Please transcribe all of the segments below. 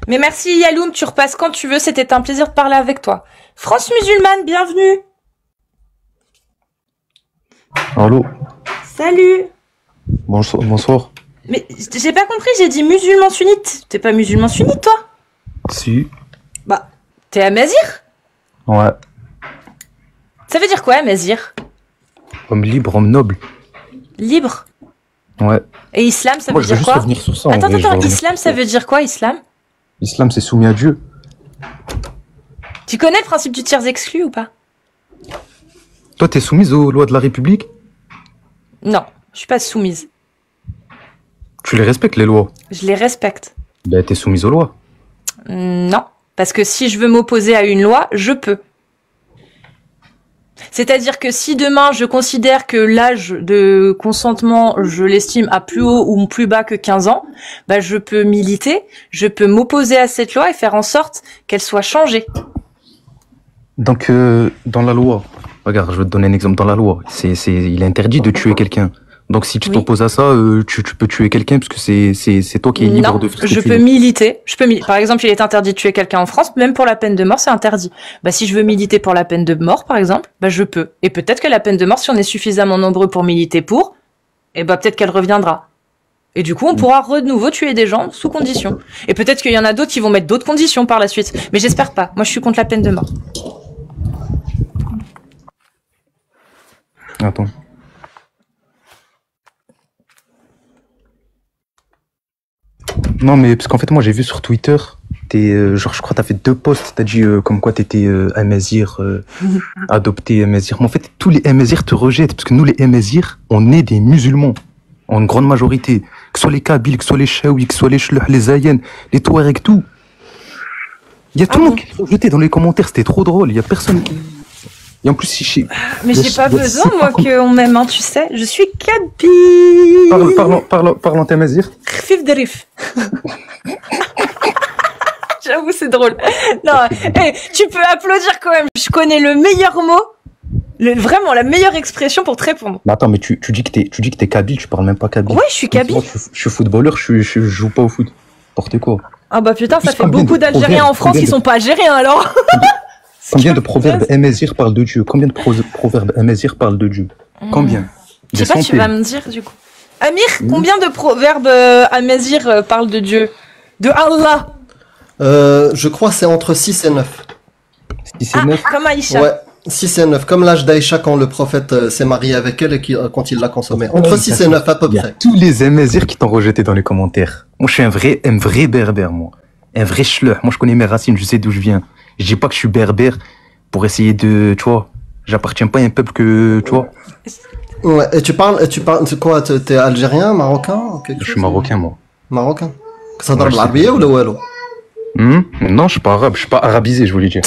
Mais merci Yaloum, tu repasses quand tu veux, c'était un plaisir de parler avec toi. France musulmane, bienvenue. Allô, Salut. bonsoir, bonsoir. Mais j'ai pas compris, j'ai dit musulman sunnite. T'es pas musulman sunnite, toi? Si, Bah, t'es amazir? ouais, Ça veut dire quoi, amazir? homme libre, homme noble. Libre. Ouais. Et islam, ça Moi, veut je vais dire juste quoi? revenir sur ça. En Attends, vrai, je vais revenir islam, sur ça ça. veut dire quoi, islam? L'islam, c'est soumis à Dieu. Tu connais le principe du tiers exclu ou pas? Toi, t'es soumise aux lois de la République? Non, je suis pas soumise. Tu les respectes, les lois? Je les respecte. Ben, t'es soumise aux lois. Non, parce que si je veux m'opposer à une loi, je peux. C'est-à-dire que si demain je considère que l'âge de consentement, je l'estime à plus haut ou plus bas que 15 ans, bah je peux militer, je peux m'opposer à cette loi et faire en sorte qu'elle soit changée. Donc, dans la loi, regarde, je vais te donner un exemple. Dans la loi, il est interdit de tuer quelqu'un. Donc, si tu Oui. t'opposes à ça, tu peux tuer quelqu'un parce que c'est toi qui es libre Non, de faire ce que je tu peux veux. militer. Par exemple, il est interdit de tuer quelqu'un en France, même pour la peine de mort, c'est interdit. Bah, si je veux militer pour la peine de mort, par exemple, bah, je peux. Et peut-être que la peine de mort, si on est suffisamment nombreux pour militer pour, et bah, peut-être qu'elle reviendra. Et du coup, on pourra de nouveau tuer des gens sous conditions. Et peut-être qu'il y en a d'autres qui vont mettre d'autres conditions par la suite. Mais j'espère pas. Moi, je suis contre la peine de mort. Attends. Non, mais parce qu'en fait, moi, j'ai vu sur Twitter, genre, je crois que t'as fait 2 posts, t'as dit comme quoi t'étais Amazir, adopté Amazir. Mais en fait, tous les Amazirs te rejettent, parce que nous, les Amazirs, on est des musulmans, en grande majorité. Que ce soit les Kabyles, que ce soit les Chaouis, que ce soit les Chleuh, les Zayen, les Touaregs, tout. Il y a tout le monde qui te rejetait dans les commentaires, c'était trop drôle, il y a personne qui... Et en plus, si... Mais j'ai pas besoin, moi, qu'on m'aime, hein, tu sais. Je suis Parle, Kabyle. parle en Amazir. Khfif derif. J'avoue, c'est drôle. Non, hey, tu peux applaudir quand même. Je connais le meilleur mot, vraiment la meilleure expression pour te répondre. Mais attends, mais tu dis que t'es Kabyle, tu parles même pas Kabyle. Ouais, je suis Kabyle. Moi, je suis footballeur, je joue pas au foot. Portez quoi? Ah bah putain, ça Plus, fait combien beaucoup de d'Algériens en France proverbes, qui sont pas algériens alors. Combien de proverbes Amazir parlent de Dieu? Combien de proverbes Amazir parlent de Dieu? Combien? Je sais Des pas, tu centaines. vas me dire du coup. Amir, combien de proverbes amazir parlent de Dieu? De Allah? Je crois que c'est entre 6 et 9. 6 et 9. Comme Aïcha. Ouais, 6 et 9. Comme l'âge d'Aïcha quand le prophète s'est marié avec elle et quand il l'a consommée. Entre 6 et 9 à peu Il y a près. tous les Amazirs qui t'ont rejeté dans les commentaires. Moi, je suis un vrai berbère, moi. Un vrai Chleuh. Moi, je connais mes racines, je sais d'où je viens. Je dis pas que je suis berbère pour essayer de, tu vois, j'appartiens pas à un peuple que, tu vois. Ouais, et tu parles, c'est quoi, t'es algérien, marocain ou quelque Je chose? suis marocain, moi. Marocain. Ça Moi, parle je sais l'arabie ou le wallo? Non, je suis pas arabe, je suis pas arabisé, je voulais dire.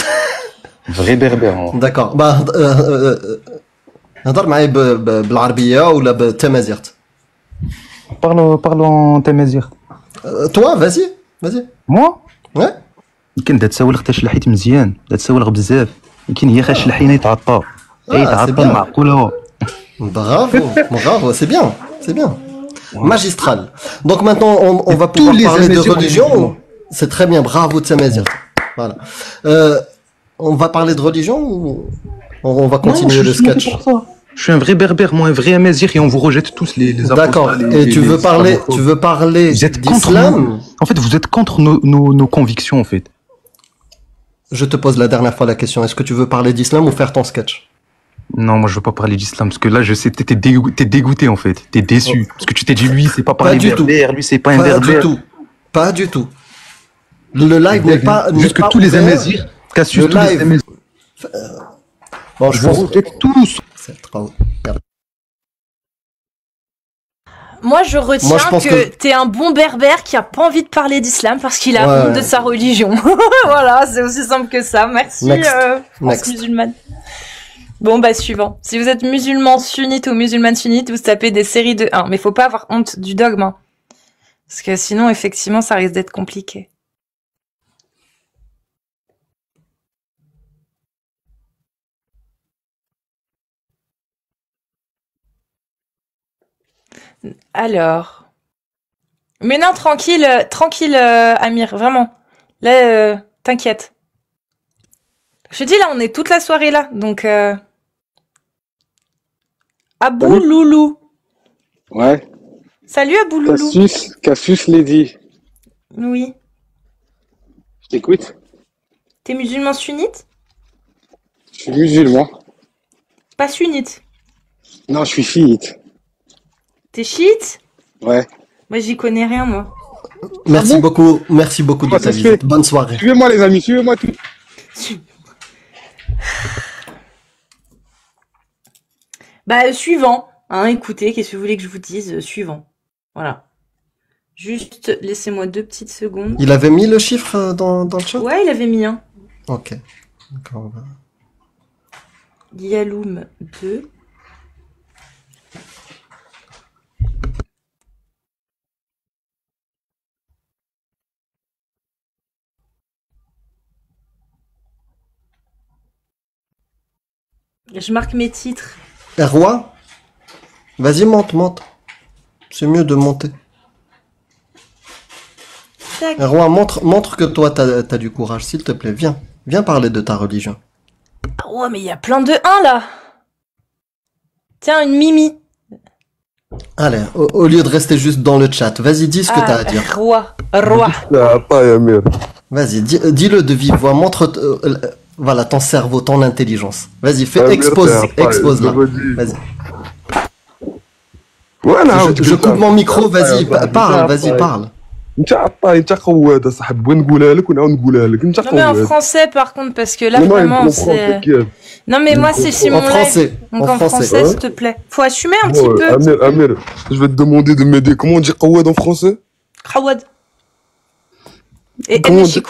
Vrai berbère, moi. D'accord. Bah, هضر معايا بالعربية ولا بالتمازيغت. Parle en Amazir. Toi, vas-y, vas-y. Moi? Ouais. يمكن دا تساول اختها شلحيت مزيان دا تساول بزاف يمكن هي خاش الحين يتعطى c'est bien. معقوله Bravo, bravo, c'est bien, c'est bien. Magistral. Donc maintenant, on va tous pouvoir les parler de Amazirs religion. musulmans. C'est très bien, bravo Tsamazir. Voilà. On va parler de religion ou on va continuer le sketch? Je suis un vrai berbère, moi, un vrai Amazir, et on vous rejette tous les D'accord. apostats, Et les- tu les veux parler, islamophobes. tu veux parler Vous êtes contre d'islam? En fait, vous êtes contre nos convictions, en fait. Je te pose la dernière fois la question. Est-ce que tu veux parler d'islam ou faire ton sketch? Non, moi, je veux pas parler d'islam, parce que là, je sais, t'es dégoûté, en fait. T'es déçu. Parce que tu t'es dit, lui, c'est pas parler du tout. berbère, lui, c'est pas un Pas du berbère. tout. Pas du tout. Le live n'est pas. Juste que tous les Amazirs, Cassius, Le tous les live. Amazirs, Bon, je vous rejette tous. C'est trop. Moi, je retiens Moi, je pense que que- t'es un bon berbère qui a pas envie de parler d'islam parce qu'il a Ouais. honte de sa religion. Voilà, c'est aussi simple que ça. Merci, Next. France Next. musulmane. Bon, bah, suivant. Si vous êtes musulman sunnite ou musulmane sunnite, vous tapez des séries de 1. Mais faut pas avoir honte du dogme, hein. Parce que sinon, effectivement, ça risque d'être compliqué. Alors. Mais non, tranquille, Amir, vraiment. Là, t'inquiète. Je te dis, là, on est toute la soirée là, donc... Abou Salut. Loulou. Ouais. Salut Abou Loulou. Cassius Lady. Oui. Je t'écoute. T'es musulman sunnite? Je suis musulman. Pas sunnite. Non, je suis chiite. T'es chiite? Ouais. Moi, j'y connais rien, moi. Merci bon beaucoup de Comment ta ça se visite. fait? Bonne soirée. Suivez-moi les amis, suivez-moi tout. Bah, suivant. Hein, écoutez, qu'est-ce que vous voulez que je vous dise? Suivant. Voilà. Juste, laissez-moi 2 petites secondes. Il avait mis le chiffre dans le chat? Ouais, il avait mis un. Ok. D'accord. Yaloum 2. Je marque mes titres. Roi, vas-y, monte. C'est mieux de monter. Tac. Roi, montre que toi, t'as du courage, s'il te plaît. Viens parler de ta religion. Ah ouais, mais il y a plein de 1 là. Tiens, une Mimi. Allez, au lieu de rester juste dans le chat, vas-y, dis ce que t'as à dire. Roi. Vas-y, dis-le de vive voix, montre voilà, ton cerveau, ton intelligence. Vas-y, expose-la. Vas-y. Je coupe mon micro, vas-y, parle. Non mais en français par contre, parce que là vraiment c'est... Non mais moi c'est mon live. Donc en français s'il te plaît. Faut assumer un petit peu. Amir, je vais te demander de m'aider. Comment on dit Kawad en français? Khawad. Et Comment on dit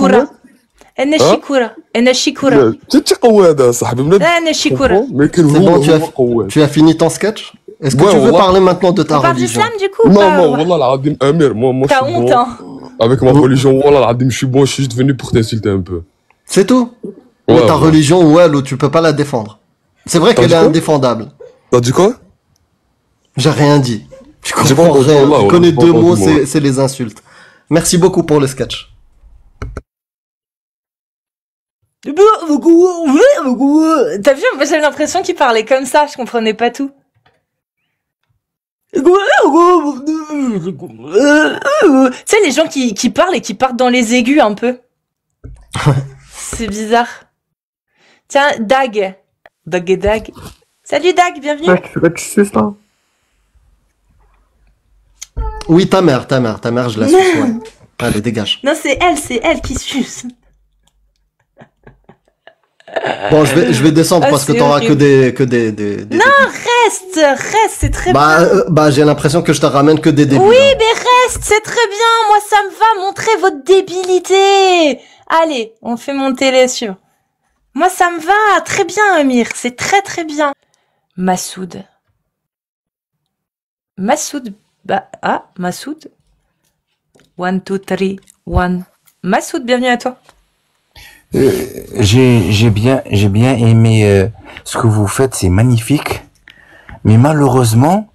Eneshikura. Eneshikura. Tu Kawad, صاحبي. Eneshikura. Mais quel C'est bon, Kawad? tu as fini ton sketch? Est-ce que Ouais, tu veux voilà. parler maintenant de ta On parle religion? d'islam du coup ou Non, pas? non, wallah l'Adim, Amir, moi je T'as suis honte bon. hein. Avec ma religion, wallah l'Adim, je suis bon, je suis juste venu pour t'insulter un peu. C'est tout? Ouais, Mais ta ouais. religion, ou tu peux pas la défendre. C'est vrai T'as qu'elle dit est quoi? indéfendable. T'as dit quoi? J'ai rien dit. Tu J'ai pas comprends entendu, rien. là, Tu ouais, connais j'ai pas 2 entendu, mots, moi. c'est les insultes. Merci beaucoup pour le sketch. T'as vu, moi j'avais l'impression qu'il parlait comme ça, je comprenais pas tout. Tu sais, les gens qui parlent et qui partent dans les aigus un peu. C'est bizarre. Tiens, Dag. Dag et Dag. Salut Dag, bienvenue. Oui, ta mère, je la suis. Ouais. Allez, dégage. Non, c'est elle qui suce. Bon, je vais descendre Ah, parce que c'est t'auras horrible. que des Non, reste, c'est très bien. Bah, j'ai l'impression que je te ramène que des débiles. Oui, hein. mais reste, c'est très bien. Moi, ça me va montrer votre débilité. Allez, on fait monter les sur. Moi, ça me va. Très bien, Amir. C'est très, très bien. Massoud. Massoud. Massoud. 1, 2, 3, 1. Massoud, bienvenue à toi. J'ai bien aimé ce que vous faites, c'est magnifique. Mais malheureusement,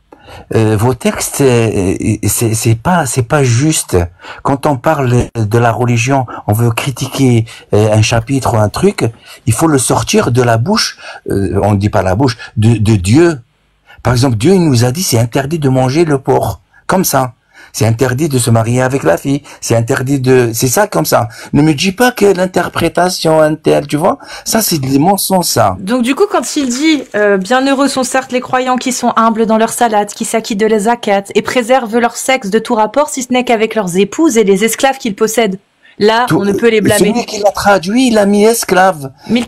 vos textes, c'est pas juste. Quand on parle de la religion, on veut critiquer un chapitre ou un truc, il faut le sortir de la bouche. On ne dit pas la bouche de Dieu. Par exemple, Dieu il nous a dit c'est interdit de manger le porc, comme ça. C'est interdit de se marier avec la fille. C'est ça comme ça. Ne me dis pas que l'interprétation interne, tu vois. Ça, c'est des mensonges, ça. Donc du coup, quand il dit bienheureux sont certes les croyants qui sont humbles dans leur salade, qui s'acquittent de les zakats et préservent leur sexe de tout rapport, si ce n'est qu'avec leurs épouses et les esclaves qu'ils possèdent. Là, on ne peut les blâmer. Celui qui l'a traduit, il a mis esclave. Mais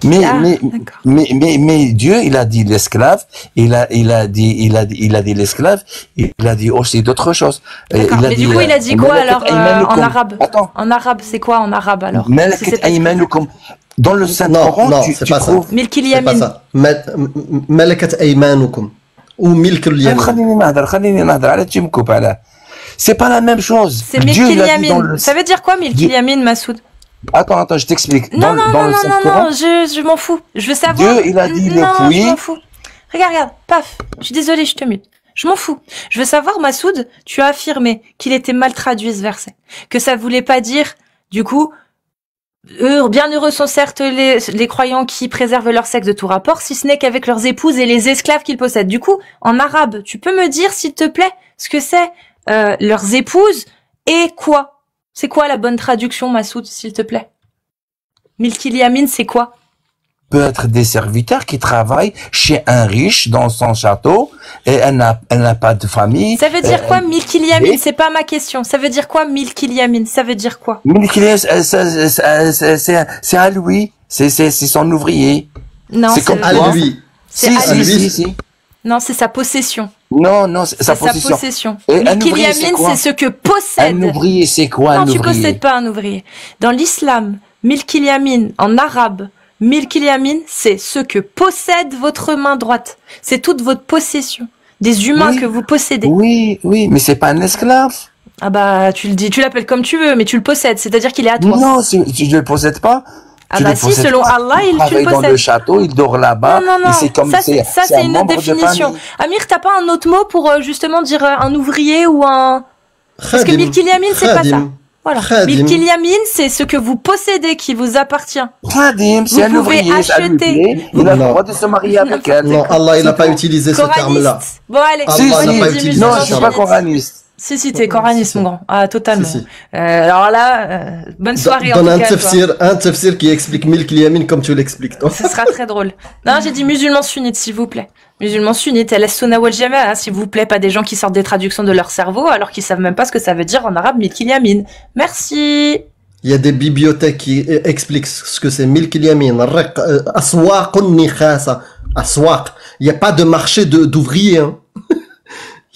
Dieu, il a dit l'esclave, il a dit l'esclave, il a dit aussi d'autres choses. D'accord. Mais du coup, il a dit quoi alors en arabe? Attends. En arabe, c'est quoi en arabe alors? Dans le Saint-Coran, tu trouves... C'est pas ça. Malakat aymanukum. Ou milk al-yamin. C'est pas la même chose. C'est Milkil Yamin. Ça veut dire quoi Milkil Yamin, Massoud? Attends, je t'explique. Non, je m'en fous. Je veux savoir. Dieu, il a dit le fruit. Je m'en fous. Regarde, paf. Je suis désolée, je te mute. Je m'en fous. Je veux savoir, Massoud, tu as affirmé qu'il était mal traduit ce verset. Que ça voulait pas dire, du coup, Bien heureux sont certes les croyants qui préservent leur sexe de tout rapport, si ce n'est qu'avec leurs épouses et les esclaves qu'ils possèdent. Du coup, en arabe, tu peux me dire, s'il te plaît, ce que c'est leurs épouses et quoi? C'est quoi la bonne traduction, Massoud, s'il te plaît? Milkil Yamin, c'est quoi? Peut être des serviteurs qui travaillent chez un riche dans son château et elle n'a pas de famille. Ça veut dire quoi, Milkil Yamin? C'est pas ma question. Ça veut dire quoi, Milkil Yamin? Ça veut dire quoi? Milkil Yamin, c'est à lui. C'est son ouvrier. Non, c'est comme À toi. lui. C'est à lui. Si. Non, c'est sa possession. Non, c'est sa possession. Et un Milkil ouvrier, c'est Yamin, quoi? c'est ce que possède. Un ouvrier, c'est quoi un Non, tu ouvrier? possèdes pas un ouvrier. Dans l'islam, Milkil Yamin, en arabe, Milkil Yamin, c'est ce que possède votre main droite. C'est toute votre possession. Des humains Oui. que vous possédez. Oui, mais c'est pas un esclave. Ah bah, tu le dis, tu l'appelles comme tu veux, mais tu le possèdes. C'est-à-dire qu'il est à toi. Non, tu ne le possèdes pas. Ah Tu bah le si, possèdes selon pas. Allah, tu le travaille dans le possèdes. château, il dort là-bas. Non. Et c'est comme ça, c'est un une autre membre de définition. famille. Amir, t'as pas un autre mot pour justement dire un ouvrier ou un... Parce que Khadim. Milkil Yamin, c'est pas ça. Khadim. Voilà. Khadim. Milkil Yamin, c'est ce que vous possédez qui vous appartient. Khadim, c'est un Vous pouvez ouvrier, ça lui acheter. plaît. Il a le Non. droit de se marier avec elle. Non, Allah, il n'a pas utilisé ce terme-là. Coraniste. Bon, allez. Allah on n'a dit pas musulman utilisé Non, ce je suis terme. pas sunnite. coraniste. Si, t'es coraniste, Si. mon grand. Ah, totalement. Si. Alors là, bonne soirée en Donne tout un cas, toi. tafsir qui explique Milkil Yamin comme tu l'expliques, toi. Ce sera très drôle. Non, j'ai dit musulman sunnite, s'il vous plaît. Musulman sunnite, el sunna wal jamaa, s'il vous plaît, pas des gens qui sortent des traductions de leur cerveau alors qu'ils savent même pas ce que ça veut dire en arabe Milkil Yamin. Merci. Il y a des bibliothèques qui expliquent ce que c'est Milkil Yamin. Aswaqun nikhasa. Aswaq. Il n'y a pas de marché d'ouvriers, hein.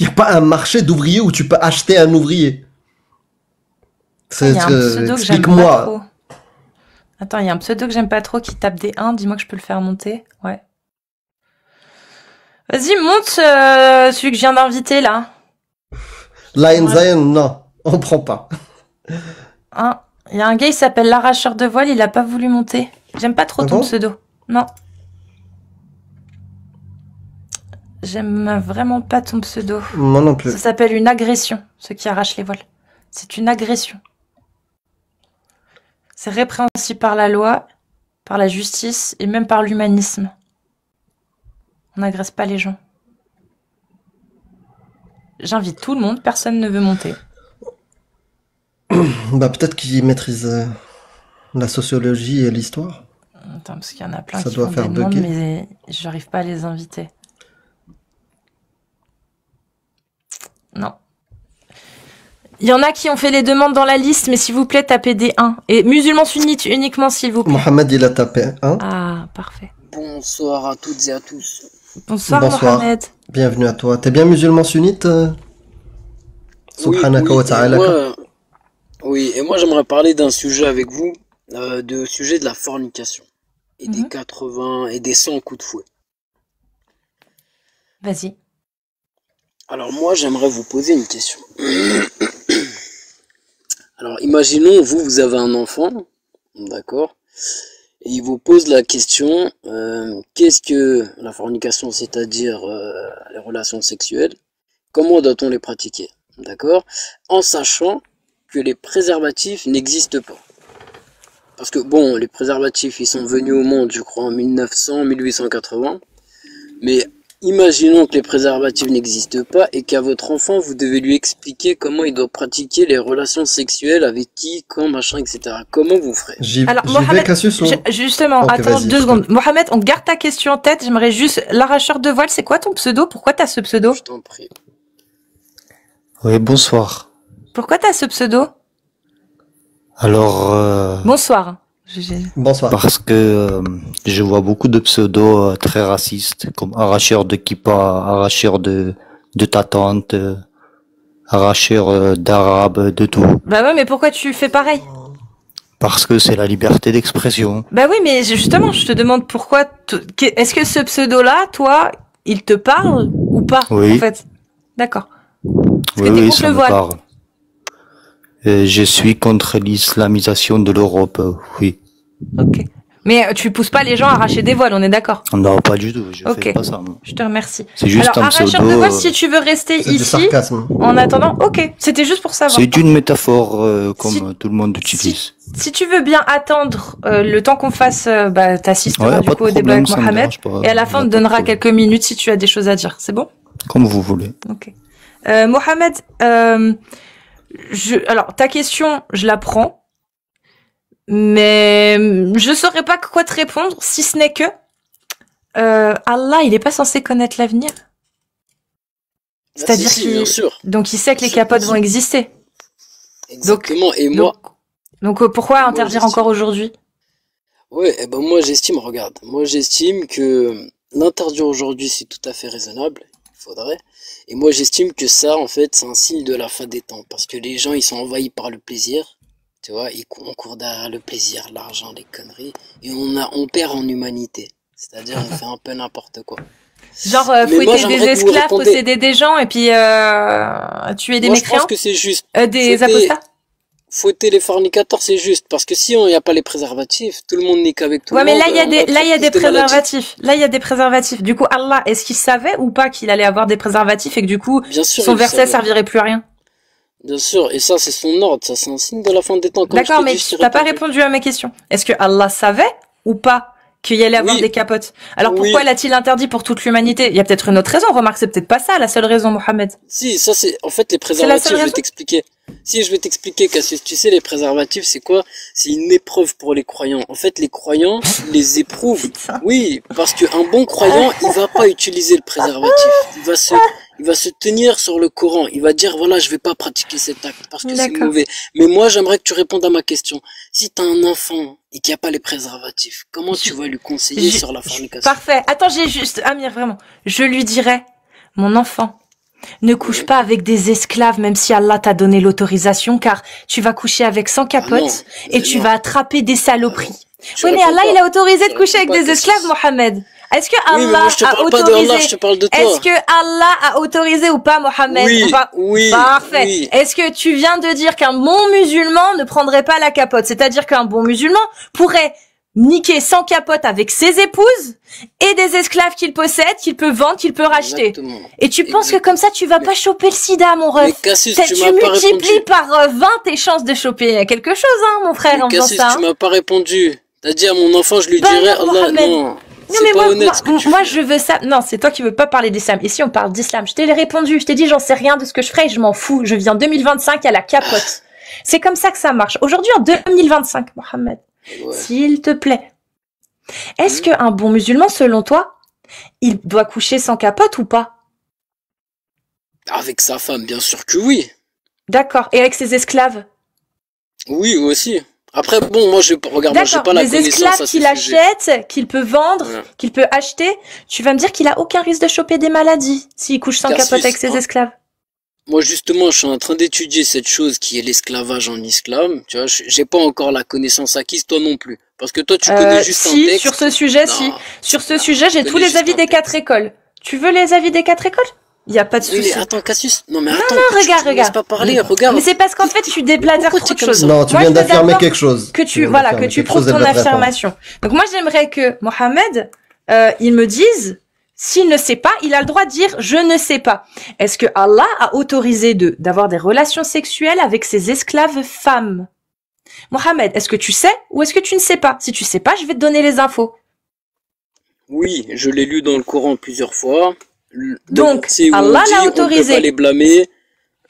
Il n'y a pas un marché d'ouvriers où tu peux acheter un ouvrier. Il y a un pseudo que j'aime pas Explique-moi. trop. Attends, il y a un pseudo que j'aime pas trop qui tape des 1. Dis-moi que je peux le faire monter. Ouais. Vas-y, monte celui que je viens d'inviter là. Lion Zion, non, on prend pas. Hein, il y a un gars, il s'appelle l'arracheur de voile, il a pas voulu monter. J'aime pas trop Ah ton bon pseudo. Non. J'aime vraiment pas ton pseudo. Moi non plus. Ça s'appelle une agression, ceux qui arrachent les voiles. C'est une agression. C'est répréhensible par la loi, par la justice et même par l'humanisme. On n'agresse pas les gens. J'invite tout le monde, personne ne veut monter. Bah peut-être qu'il maîtrise la sociologie et l'histoire. Attends, parce qu'il y en a plein Ça qui doit font faire des demandes, bugger. mais j'arrive pas à les inviter. Non. Il y en a qui ont fait les demandes dans la liste, mais s'il vous plaît, tapez des 1. Et musulmans sunnites uniquement, s'il vous plaît. Mohamed, il a tapé, hein. Ah, parfait. Bonsoir à toutes et à tous. Bonsoir, Bonsoir. Mohamed. Bienvenue à toi. T'es bien musulman sunnite Subhanaka wa ta'ala. Et moi j'aimerais parler d'un sujet avec vous, de sujet de la fornication et des 80 et des 100 coups de fouet. Vas-y. Alors moi j'aimerais vous poser une question. Alors imaginons vous avez un enfant, d'accord, et il vous pose la question qu'est-ce que la fornication, c'est-à-dire les relations sexuelles, comment doit-on les pratiquer, d'accord, en sachant que les préservatifs n'existent pas. Parce que bon, les préservatifs ils sont venus au monde je crois en 1880, mais imaginons que les préservatifs n'existent pas et qu'à votre enfant, vous devez lui expliquer comment il doit pratiquer les relations sexuelles, avec qui, quand, machin, etc. Comment vous ferez? Alors, J'y vais, Mohamed, Cassius, ou... justement, Ok, attends vas-y, 2 secondes. Mohamed, on garde ta question en tête. J'aimerais juste, l'arracheur de voile, c'est quoi ton pseudo? Pourquoi t'as ce pseudo? Je t'en prie. Oui, bonsoir. Pourquoi t'as ce pseudo? Alors, Bonsoir. Bonsoir. parce que je vois beaucoup de pseudos très racistes, comme arracheur de kippa, arracheur de ta tante, arracheur d'arabe, de tout. Bah ouais, mais pourquoi tu fais pareil? Parce que c'est la liberté d'expression. Bah oui, mais justement, je te demande pourquoi. Est-ce que ce pseudo-là, toi, il te parle ou pas? Oui. En fait. D'accord. Est-ce Oui, que t'es oui, contre ça le me voile? parle. Je suis contre l'islamisation de l'Europe, oui. Ok. Mais tu pousses pas les gens à arracher des voiles, on est d'accord? Non, pas du tout, je Ok. fais pas ça. moi. Je te remercie. C'est juste Alors, un arracheur pseudo. de voile, si tu veux rester C'est du ici, sarcasme. en attendant, ok. C'était juste pour savoir. C'est une métaphore comme Si- tout le monde utilise. Si tu veux bien attendre le temps qu'on fasse, t'assisteras Ouais, du pas coup de au débat problème, avec ça me Mohamed. dérange pas. Et à la fin, on te Y a pas de donnera problème. quelques minutes si tu as des choses à dire. C'est bon? Comme vous voulez. Ok. Mohamed, alors ta question, je la prends, mais je saurais pas quoi te répondre si ce n'est que Allah, il est pas censé connaître l'avenir. C'est-à-dire Si, bien qu'il sûr. donc il sait que les Bien sûr, capotes bien vont sûr. exister. Exactement. Et moi, Donc pourquoi moi, interdire j'estime- encore aujourd'hui? ouais, eh ben moi j'estime, regarde, moi j'estime que l'interdire aujourd'hui c'est tout à fait raisonnable, il faudrait. Et moi j'estime que ça en fait c'est un signe de la fin des temps parce que les gens ils sont envahis par le plaisir, tu vois, on court derrière le plaisir, l'argent, les conneries et on perd en humanité. C'est-à-dire on fait un peu n'importe quoi. Genre Mais moi, fouetter j'aimerais des que vous esclaves, répondez. posséder des gens et puis tuer des Moi je pense mécréants, que c'est juste. des Fouetter- apostats. Fouetter les fornicateurs c'est juste parce que si il n'y a pas les préservatifs, tout le monde nique avec tout Ouais, le mais monde. là il y a on va des attraper plus de maladies. préservatifs. Là il y a des préservatifs. Du coup Allah, est-ce qu'il savait ou pas qu'il allait avoir des préservatifs et que du coup Bien sûr, son il le verset savait. servirait plus à rien? Bien sûr, et ça c'est son ordre, ça c'est un signe de la fin des temps. Comme je D'accord, te mais dis, je tu te t'as pas répète. répondu à mes questions. Est-ce que Allah savait ou pas qu'il y allait avoir Oui. des capotes? Alors Oui. pourquoi l'a-t-il interdit pour toute l'humanité? Il y a peut-être une autre raison. Remarque, c'est peut-être pas ça la seule raison, Mohamed. Si, ça c'est en fait les la préservatifs, seule je vais raison t'expliquer. Si je vais t'expliquer, Cassius, tu sais les préservatifs c'est quoi? C'est une épreuve pour les croyants. En fait, les croyants les éprouvent. Putain. Oui, parce qu'un bon croyant, il va pas utiliser le préservatif. Il va se tenir sur le Coran. Il va dire voilà, je vais pas pratiquer cet acte parce que c'est D'accord. mauvais. Mais moi, j'aimerais que tu répondes à ma question. Si t'as un enfant et qu'il n'y a pas les préservatifs, comment tu vas lui conseiller Je- sur la fornication? Parfait. Attends, j'ai juste Amir, vraiment. Je lui dirais, mon enfant, ne couche Oui. pas avec des esclaves, même si Allah t'a donné l'autorisation, car tu vas coucher avec 100 Ah non, capotes et tu non. vas attraper des saloperies. Je Oui, mais réponds Allah, pas. il a autorisé Je de coucher avec réponds pas, des esclaves, Cassius. Mohamed. Est-ce que Oui, mais Allah moi je te a parle pas de autorisé? Allah, je te parle de toi. Est-ce que Allah a autorisé ou pas, Mohamed? Oui, Enfin, oui, parfait. oui. Est-ce que tu viens de dire qu'un bon musulman ne prendrait pas la capote? C'est-à-dire qu'un bon musulman pourrait niquer 100 capotes avec ses épouses et des esclaves qu'il possède, qu'il peut vendre, qu'il peut racheter. Exactement. Et tu penses que comme ça, tu vas Mais- pas choper le sida, mon Mais ref? Cassius, Tu tu m'as pas multiplies répondu. par 20 tes chances de choper quelque chose, hein, mon frère, Mais en faisant Cassius, ça. tu m'as pas répondu. T'as dit à mon enfant, je lui Bah dirais, non, Allah, Mohamed. non. Non, C'est mais pas moi, honnête ce que tu moi, fais. je veux ça. Non, c'est toi qui veux pas parler d'islam. Ici, on parle d'islam. Je t'ai répondu. Je t'ai dit, j'en sais rien de ce que je ferai et je m'en fous. Je vis en 2025 à la capote. C'est comme ça que ça marche. Aujourd'hui, en 2025, Mohamed, Ouais. s'il te plaît, est-ce qu'un bon musulman, selon toi, il doit coucher sans capote ou pas? Avec sa femme, bien sûr que oui. D'accord. Et avec ses esclaves? Oui, aussi. Après, bon, moi, regarde, moi, j'ai D'accord. pas la Les connaissance esclaves à ce qu'il sujet. achète, qu'il peut vendre, Voilà. qu'il peut acheter, tu vas me dire qu'il a aucun risque de choper des maladies s'il couche sans Cassius, capote avec ses hein. esclaves. Moi, justement, je suis en train d'étudier cette chose qui est l'esclavage en islam. Tu vois, j'ai pas encore la connaissance acquise, toi non plus. Parce que toi, tu connais juste un Si, texte. sur ce sujet, Non. si. Sur ce Non, sujet, j'ai je tous connais les juste avis un des texte. 4 écoles. Tu veux les avis des 4 écoles? Il y a pas de Oui, souci. mais attends, Cassius. Non, mais attends. non, tu me laisses regarde. pas parler, regarde. Mais c'est parce qu'en fait, tu déblatères Pourquoi trop t'es de comme choses. ça? Non, tu Moi, viens je veux d'affirmer d'abord quelque chose. que Tu viens voilà, que d'affirmer tu quelque prouves chose, elle ton va te répondre. affirmation. Donc moi, j'aimerais que Mohamed, il me dise, s'il ne sait pas, il a le droit de dire je ne sais pas. Est-ce que Allah a autorisé d'avoir des relations sexuelles avec ses esclaves femmes? Mohamed, est-ce que tu sais ou est-ce que tu ne sais pas? Si tu sais pas, je vais te donner les infos. Oui, je l'ai lu dans le Coran plusieurs fois. Donc, c'est où Allah on dit l'a on peut autorisé. pas les blâmer,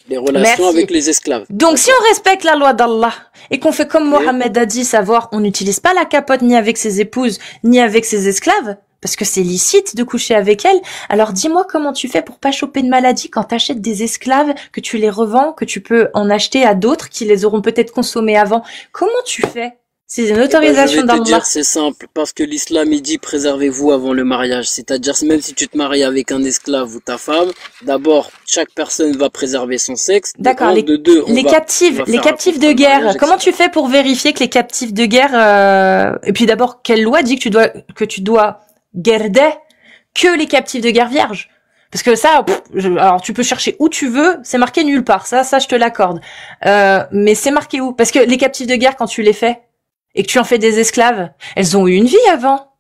les relations Merci. avec les esclaves. Donc, si on respecte la loi d'Allah et qu'on fait comme Oui. Mohamed a dit, savoir, on n'utilise pas la capote ni avec ses épouses, ni avec ses esclaves, parce que c'est licite de coucher avec elles, alors dis-moi comment tu fais pour pas choper de maladie quand t'achètes des esclaves, que tu les revends, que tu peux en acheter à d'autres qui les auront peut-être consommés avant. Comment tu fais? C'est une Eh ben, autorisation je vais te d'Allah. dire, c'est simple, parce que l'islam, il dit préservez-vous avant le mariage. C'est-à-dire, même si tu te maries avec un esclave ou ta femme, d'abord, chaque personne va préserver son sexe. De D'accord, un, de deux, on Les va- captives, on va les faire captifs un de contrat guerre. mariage, Comment etc. tu fais pour vérifier que les captifs de guerre et puis d'abord, quelle loi dit que tu dois garder que les captifs de guerre vierges? Parce que ça, alors tu peux chercher où tu veux, c'est marqué nulle part. Ça je te l'accorde. Mais c'est marqué où? Parce que les captifs de guerre, quand tu les fais, et que tu en fais des esclaves, elles ont eu une vie avant.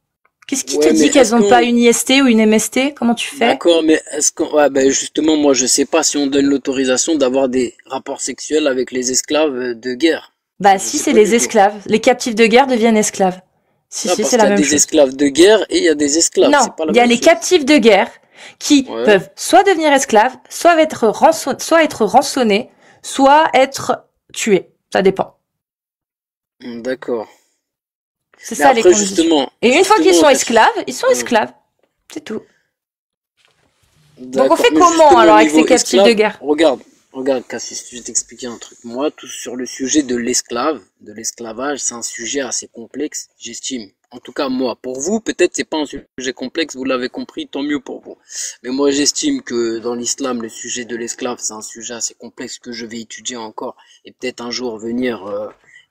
Qu'est-ce qui te Ouais, dit mais qu'elles ont pas une IST ou une MST? Comment tu fais? D'accord, mais est-ce qu'on, ouais, ben justement, moi, je sais pas si on donne l'autorisation d'avoir des rapports sexuels avec les esclaves de guerre. Bah Je si, sais c'est pas les du tout. esclaves. Les captifs de guerre deviennent esclaves. Si, Non, si, parce c'est qu'il la y a même des chose. esclaves de guerre et il y a des esclaves. Non, C'est pas la il y a même les chose. captifs de guerre qui Ouais. peuvent soit devenir esclaves, soit être rançonnés, soit être tués. Ça dépend. D'accord. C'est Mais ça les après, conditions. justement, Et une fois qu'ils justement, sont en fait, esclaves, ils sont Hmm. esclaves. C'est tout. Donc on d'accord, fait mais comment justement, alors avec niveau ces captifs de esclave, guerre? regarde, Cassis, je vais t'expliquer un truc. Moi, tout sur le sujet de l'esclavage, c'est un sujet assez complexe, j'estime. En tout cas, moi, pour vous, peut-être c'est pas un sujet complexe, vous l'avez compris, tant mieux pour vous. Mais moi, j'estime que dans l'islam, le sujet de l'esclave, c'est un sujet assez complexe que je vais étudier encore et peut-être un jour venir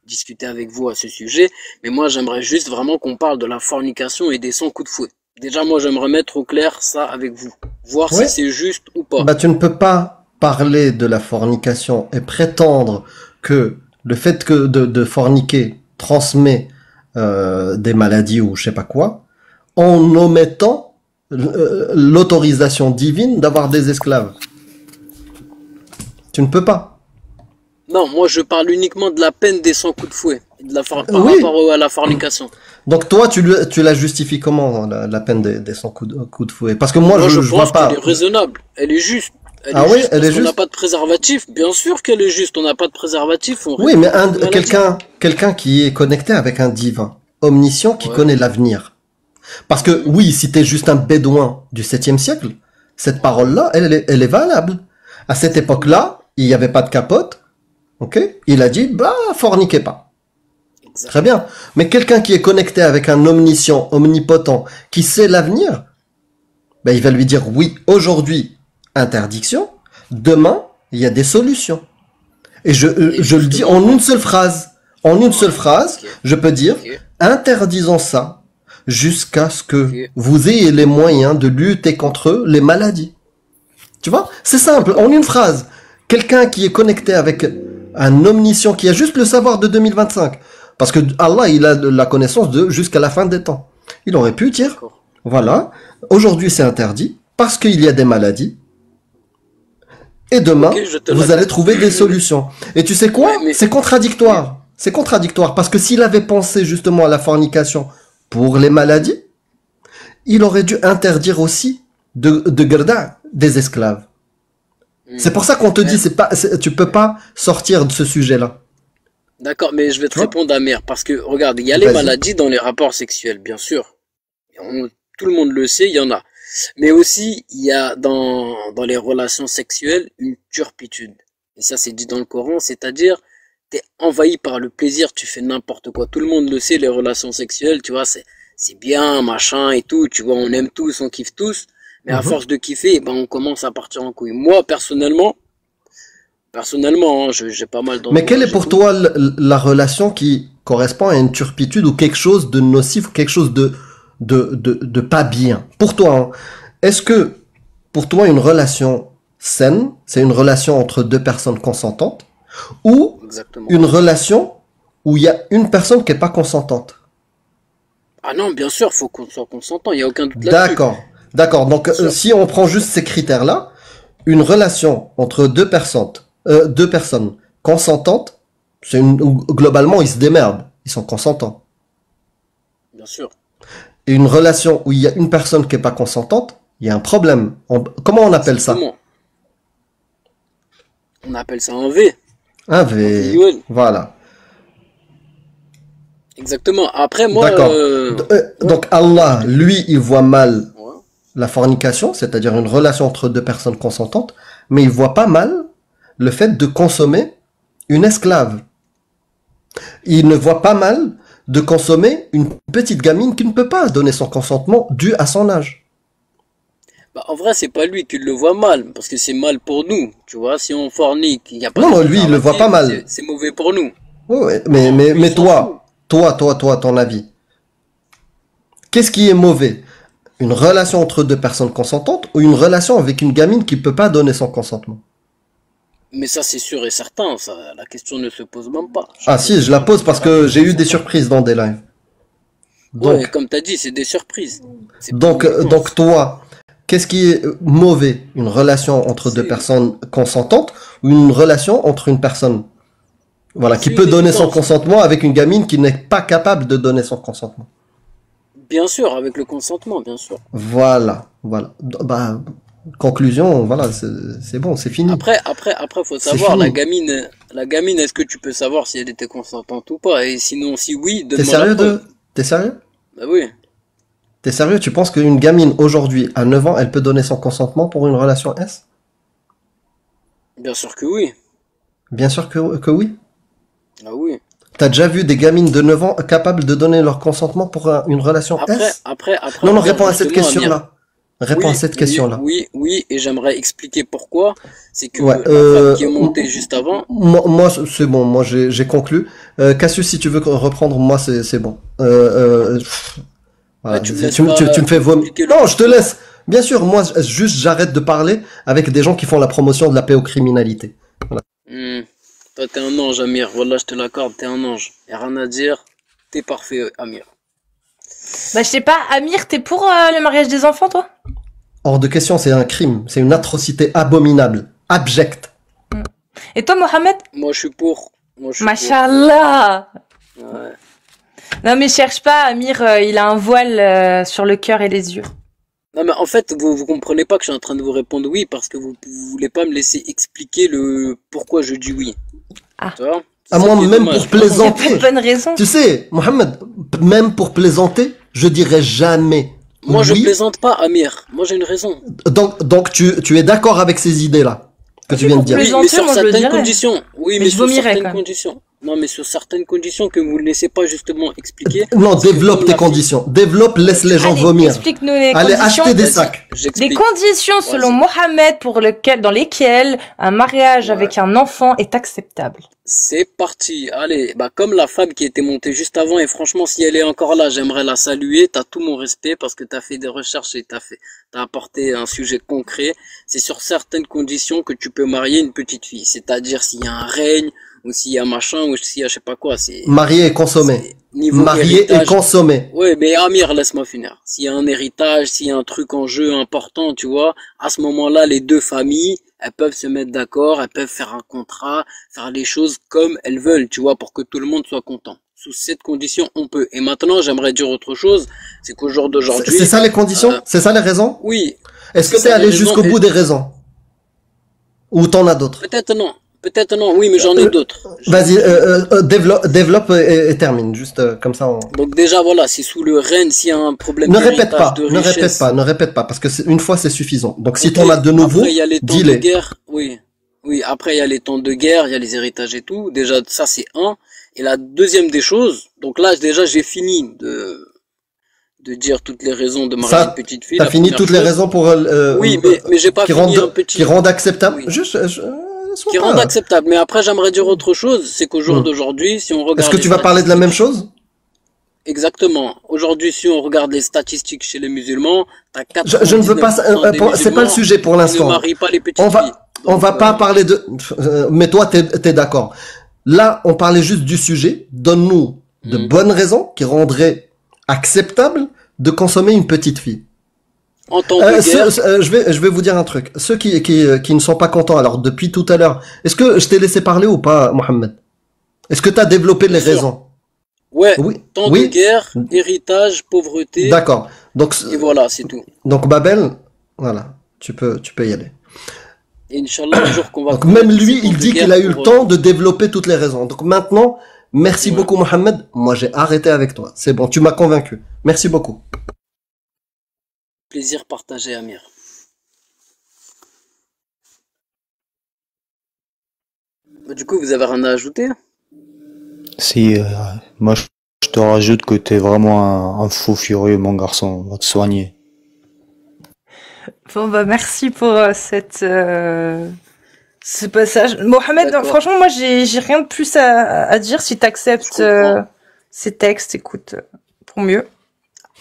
discuter avec vous à ce sujet. Mais moi, j'aimerais juste vraiment qu'on parle de la fornication et des 100 coups de fouet. Déjà, moi, j'aimerais mettre au clair ça avec vous. Voir Ouais. si c'est juste ou pas. Bah, tu ne peux pas parler de la fornication et prétendre que le fait que de forniquer transmet des maladies ou je sais pas quoi, en omettant l'autorisation divine d'avoir des esclaves. Tu ne peux pas. Non, moi, je parle uniquement de la peine des 100 coups de fouet. Par Oui. rapport à la fornication. Donc toi, tu la justifies comment, la peine des 100 coups de fouet? Parce que moi, je pense vois pas. qu'elle est raisonnable. Elle est juste. Ah oui, elle est parce qu'on n'a juste. pas de préservatif. Bien sûr qu'elle est juste. On n'a pas de préservatif. On Oui, risque mais pas de maladie. quelqu'un qui est connecté avec un divin, omniscient, qui Ouais. connaît l'avenir. Parce que oui, si t'es juste un bédouin du 7e siècle, cette parole-là, elle est valable. À cette époque-là, il n'y avait pas de capote, ok? Il a dit, bah, forniquez pas. Exact. Très bien. Mais quelqu'un qui est connecté avec un omniscient, omnipotent, qui sait l'avenir, ben, il va lui dire, oui, aujourd'hui, interdiction, demain, il y a des solutions. Et je le dis en une seule phrase. En une seule phrase, Ok. je peux dire, Ok. interdisons ça jusqu'à ce que Ok. vous ayez les moyens de lutter contre les maladies. Tu vois? C'est simple, en une phrase. Quelqu'un qui est connecté avec un omniscient qui a juste le savoir de 2025. Parce que Allah, il a de la connaissance de jusqu'à la fin des temps. Il aurait pu dire, D'accord. voilà, aujourd'hui c'est interdit parce qu'il y a des maladies. Et demain, Ok, je te vous l'accorde. allez trouver des solutions. Et tu sais quoi? Ouais, mais- C'est contradictoire. C'est contradictoire parce que s'il avait pensé justement à la fornication pour les maladies, il aurait dû interdire aussi de garder des esclaves. C'est pour ça qu'on te dit, tu peux pas sortir de ce sujet-là. D'accord, mais je vais te Tu vois? répondre, Amir, parce que, regarde, il y a les Vas-y. maladies dans les rapports sexuels, bien sûr. Tout le monde le sait, il y en a. Mais aussi, il y a dans les relations sexuelles une turpitude. Et ça, c'est dit dans le Coran, c'est-à-dire, t'es envahi par le plaisir, tu fais n'importe quoi. Tout le monde le sait, les relations sexuelles, tu vois, c'est bien, machin et tout, tu vois, on aime tous, on kiffe tous. Mais à Mhm. force de kiffer, eh ben, on commence à partir en couille. Moi, personnellement, hein, j'ai pas mal Mais quelle est d'entourage et pour tout. toi la relation qui correspond à une turpitude ou quelque chose de nocif ou quelque chose de pas bien? Pour toi, hein, est-ce que pour toi une relation saine, c'est une relation entre deux personnes consentantes ou Exactement. une relation où il y a une personne qui est pas consentante? Ah non, bien sûr, faut qu'on soit consentant, il y a aucun doute là-dessus. D'accord, d'accord. Donc Sûr. si on prend juste ces critères-là, une relation entre deux personnes consentantes, globalement ils se démerdent, ils sont consentants. Bien sûr. Et une relation où il y a une personne qui est pas consentante, il y a un problème. Comment on appelle ça? Exactement. On appelle ça un V. Un V. Visuel. Voilà. Exactement. Après, moi, D'accord. Donc Allah, lui, il voit mal ouais. la fornication, c'est-à-dire une relation entre deux personnes consentantes, mais il voit pas mal le fait de consommer une esclave. Il ne voit pas mal de consommer une petite gamine qui ne peut pas donner son consentement dû à son âge. Bah, en vrai, c'est pas lui qui le voit mal, parce que c'est mal pour nous. Tu vois, si on fornique, il n'y a pas Non, de non, lui, il le voit pas mal. C'est mauvais pour nous. Ouais, Lui, mais il s'en toi, ton avis. Qu'est-ce qui est mauvais? Une relation entre deux personnes consentantes ou une relation avec une gamine qui peut pas donner son consentement? Mais ça, c'est sûr et certain. Ça, la question ne se pose même pas. Ah si, je la pose parce que j'ai eu des surprises dans des lives. Ouais, Donc, comme t'as dit, c'est des surprises. C'est pas donc, uniquement. donc toi, qu'est-ce qui est mauvais? Une relation entre deux C'est personnes consentantes ou une relation entre une personne, voilà, qui c'est peut une donner son évidence. consentement avec une gamine qui n'est pas capable de donner son consentement? Bien sûr, avec le consentement, bien sûr. Voilà, voilà. Bah, conclusion, voilà, c'est bon, c'est fini. Après, faut C'est savoir, fini. la gamine, est-ce que tu peux savoir si elle était consentante ou pas? Et sinon, si oui, T'es donne-moi la sérieux preuve. T'es sérieux? Bah oui, T'es sérieux? Tu penses qu'une gamine aujourd'hui, à 9 ans, elle peut donner son consentement pour une relation S? bien sûr que oui. Bien sûr que oui. Ah oui. T'as déjà vu des gamines de 9 ans capables de donner leur consentement pour une relation S? Après, Non, non, regarde, réponds à cette justement, Amir. question-là. Réponds à cette question-là. Oui, et j'aimerais expliquer pourquoi. C'est que Ouais, la femme qui est montée juste avant, moi, c'est bon, moi j'ai conclu. Cassius, si tu veux reprendre, moi c'est bon. Voilà, tu me laisses tu me fais vomir. expliquer le Non, je te pourquoi. laisse. Bien sûr, moi juste j'arrête de parler avec des gens qui font la promotion de la pédocriminalité. Toi, t'es un ange, Amir. Voilà, je te l'accorde, t'es un ange. Y'a rien à dire. T'es parfait, Amir. Bah, je sais pas, Amir, t'es pour le mariage des enfants, toi? Hors de question, c'est un crime, c'est une atrocité abominable, abjecte. Et toi, Mohamed? Moi, je suis pour. Moi, je suis Mashallah! pour. Ouais. Non, mais cherche pas, Amir, il a un voile sur le cœur et les yeux. Non, mais en fait, vous comprenez pas que je suis en train de vous répondre oui parce que vous voulez pas me laisser expliquer le pourquoi je dis oui. Ah. Tu vois? À C'est ça moi, qui est même dommage. pour Il y a pas de plaisanter. bonne raison. Tu sais, Mohamed, même pour plaisanter, je dirais jamais Moi, je oui. plaisante pas, Amir. Moi, j'ai une raison. Donc tu es d'accord avec ces idées-là que tu Si, viens de pour dire. Oui, plaisanter, mais sur moi, je le certaines dirais. conditions. Oui, Mais mais je sur vomirais, certaines quand même. conditions. Non, mais sur certaines conditions que vous ne laissez pas justement expliquer. Non, Parce que développe comme tes la fille- conditions. Développe, laisse les gens Allez, vomir. explique-nous les Allez, conditions. achetez des Vas-y, sacs. Les j'explique. conditions selon Vas-y. Mohamed dans lesquelles un mariage Ouais. avec un enfant est acceptable. C'est parti. Allez, bah comme la femme qui était montée juste avant et franchement si elle est encore là, j'aimerais la saluer. T'as tout mon respect parce que t'as fait des recherches et t'as apporté un sujet concret. C'est sur certaines conditions que tu peux marier une petite fille. C'est-à-dire s'il y a un règne ou s'il y a machin ou s'il y a je sais pas quoi. C'est Marié et consommé. c'est niveau Marié et héritage. consommé. Ouais, mais Amir, laisse-moi finir. S'il y a un héritage, s'il y a un truc en jeu important, tu vois, à ce moment-là, les deux familles, elles peuvent se mettre d'accord, elles peuvent faire un contrat, faire les choses comme elles veulent, tu vois, pour que tout le monde soit content. Sous cette condition, on peut. Et maintenant, j'aimerais dire autre chose, c'est qu'au jour d'aujourd'hui, C'est ça les conditions? C'est ça les raisons? oui, Est-ce que c'est t'es ça les allé raisons, jusqu'au et bout des raisons? Ou t'en as d'autres? peut-être non, oui, mais j'en ai d'autres. Vas-y, développe et termine. Juste comme ça. Donc déjà, voilà, c'est sous le règne, s'il y a un problème Ne répète d'héritage, pas, de ne répète richesse. pas, ne répète pas, parce que une fois c'est suffisant. Donc si Ok, t'en as de nouveau, après, il y a les temps de dis-les. guerre, oui. Oui, après, il y a les temps de guerre, il y a les héritages et tout. Déjà, ça, c'est un. Et la deuxième des choses, donc là, déjà, j'ai fini de dire toutes les raisons de marier Ça, une petite fille. t'as La fini première toutes les chose- raisons pour Oui, mais j'ai pas qui fini un rendent petit. qui rendent acceptable. Oui. Juste, sois Qui pas- rendent acceptable. Mais après, j'aimerais dire autre chose, c'est qu'au jour Hmm. d'aujourd'hui, si on regarde Est-ce que les tu vas parler de la même statistiques- chose? Exactement. Aujourd'hui, si on regarde les statistiques chez les musulmans, t'as Je ne veux pas, 99% des c'est pas le musulmans sujet pour qui ne l'instant. marient pas les petites On filles. va, on Donc, va pas parler de, mais toi, t'es d'accord. Là, on parlait juste du sujet. Donne-nous de Mhm. bonnes raisons qui rendraient acceptable de consommer une petite fille. En temps de guerre, Je vais vous dire un truc. Ceux qui ne sont pas contents, alors depuis tout à l'heure, est-ce que je t'ai laissé parler ou pas, Mohamed? Est-ce que tu as développé les Bien sûr. raisons? ouais, Oui. temps de Oui. guerre, héritage, pauvreté, D'accord. Donc, et voilà, c'est tout. donc Babel, voilà, tu peux y aller. Et Inch'Allah, un jour qu'on va... Donc même commettre lui, ces temps il de dit guerre qu'il a eu le pour, temps de développer toutes les raisons. Donc maintenant, merci Ouais. beaucoup Mohamed. Moi, j'ai arrêté avec toi. C'est bon, tu m'as convaincu. Merci beaucoup. plaisir partagé, Amir. Bah, du coup, vous avez rien à ajouter? Si, moi je te rajoute que t'es vraiment un fou furieux, mon garçon. Va te soigner. Bon, bah, merci pour ce passage. Mohamed, D'accord. franchement, moi, j'ai rien de plus à dire. Si t'acceptes Je comprends. ces textes, écoute, pour mieux.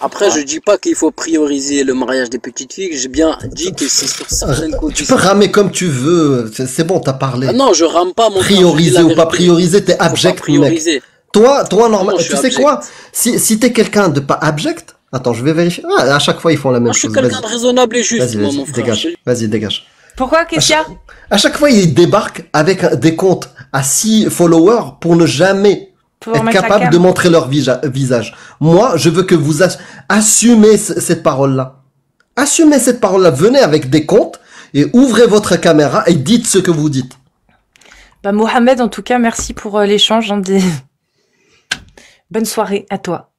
Après, je dis pas qu'il faut prioriser le mariage des petites filles. J'ai bien dit que c'est sur certaines Tu conditions. peux ramer comme tu veux. C'est bon, t'as parlé. Ah non, je rame pas mon frère, je dis Prioriser la ou pas vérité. prioriser, t'es Faut pas abject, mec. prioriser. Toi, normal. Non, je Tu suis sais abject. quoi? Si t'es quelqu'un de pas abject, attends, je vais vérifier. Ah, à chaque fois, ils font la même Moi, je suis chose. quelqu'un de raisonnable et juste, Vas-y, moi, vas-y, mon frère. dégage. Vas-y, dégage. Pourquoi, qu'est-ce qu'il y a? À chaque fois, ils débarquent avec des comptes à 6 followers pour ne jamais Pouvoir être mettre la capable cam. de montrer leur visage. Moi, je veux que vous assumez cette parole-là. Assumez cette parole-là. Venez avec des comptes et ouvrez votre caméra et dites ce que vous dites. Bah, Mohamed, en tout cas, merci pour l'échange. Hein, Bonne soirée à toi.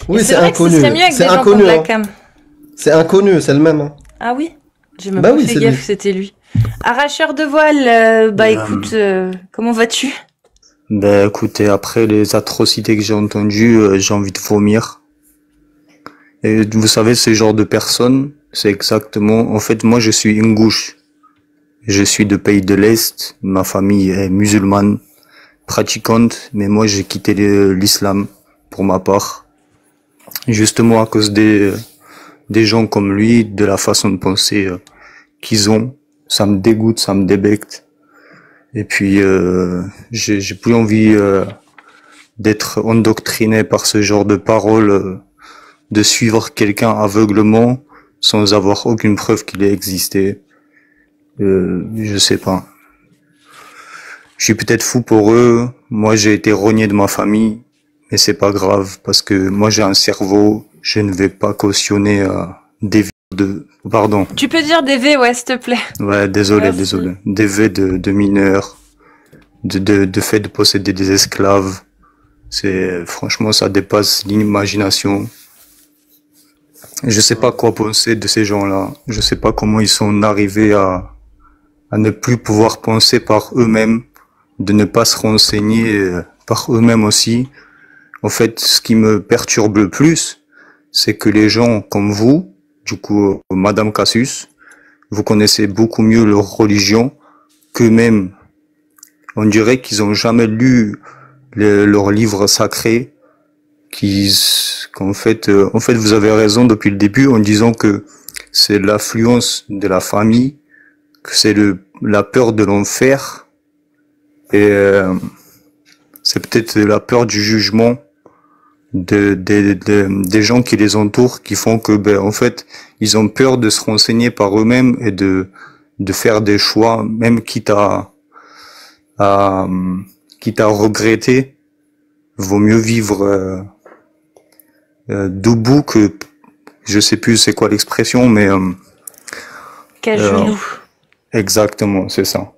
Oui, Et c'est vrai que ce inconnu. serait mieux avec C'est des gens inconnu. qui ont de la hein. cam. C'est inconnu, c'est le même. hein. Ah oui? J'ai même Bah pas oui, fait c'est gaffe lui. que c'était lui. Arracheur de voile, écoute, comment vas-tu? Ben écoutez, après les atrocités que j'ai entendues, j'ai envie de vomir. Et vous savez, ce genre de personnes, c'est exactement... En fait, moi, je suis une gauche. Je suis de pays de l'Est. Ma famille est musulmane, pratiquante, mais moi, j'ai quitté l'islam pour ma part. Justement à cause des gens comme lui, de la façon de penser qu'ils ont. Ça me dégoûte, ça me débecte. Et puis, j'ai plus envie d'être endoctriné par ce genre de paroles, de suivre quelqu'un aveuglement sans avoir aucune preuve qu'il ait existé. Je sais pas. Je suis peut-être fou pour eux. Moi, j'ai été rogné de ma famille, mais c'est pas grave parce que moi, j'ai un cerveau. Je ne vais pas cautionner des vies de... Pardon. Tu peux dire des V, ouais, s'il te plaît. Ouais, désolé, Merci. désolé. Des vies de mineurs, de fait de posséder des esclaves. C'est, franchement, ça dépasse l'imagination. Je sais pas quoi penser de ces gens-là. Je sais pas comment ils sont arrivés à ne plus pouvoir penser par eux-mêmes, de ne pas se renseigner par eux-mêmes aussi. En fait, ce qui me perturbe le plus, c'est que les gens comme vous, du coup, Madame Cassius, vous connaissez beaucoup mieux leur religion qu'eux-mêmes. On dirait qu'ils ont jamais lu leurs livres sacrés, en fait, vous avez raison depuis le début en disant que c'est l'affluence de la famille, que c'est la peur de l'enfer, et c'est peut-être la peur du jugement des gens qui les entourent, qui font que, en fait, ils ont peur de se renseigner par eux-mêmes et de faire des choix, même quitte à regretter. Vaut mieux vivre debout que, je sais plus c'est quoi l'expression, mais Qu'à genoux. exactement, c'est ça.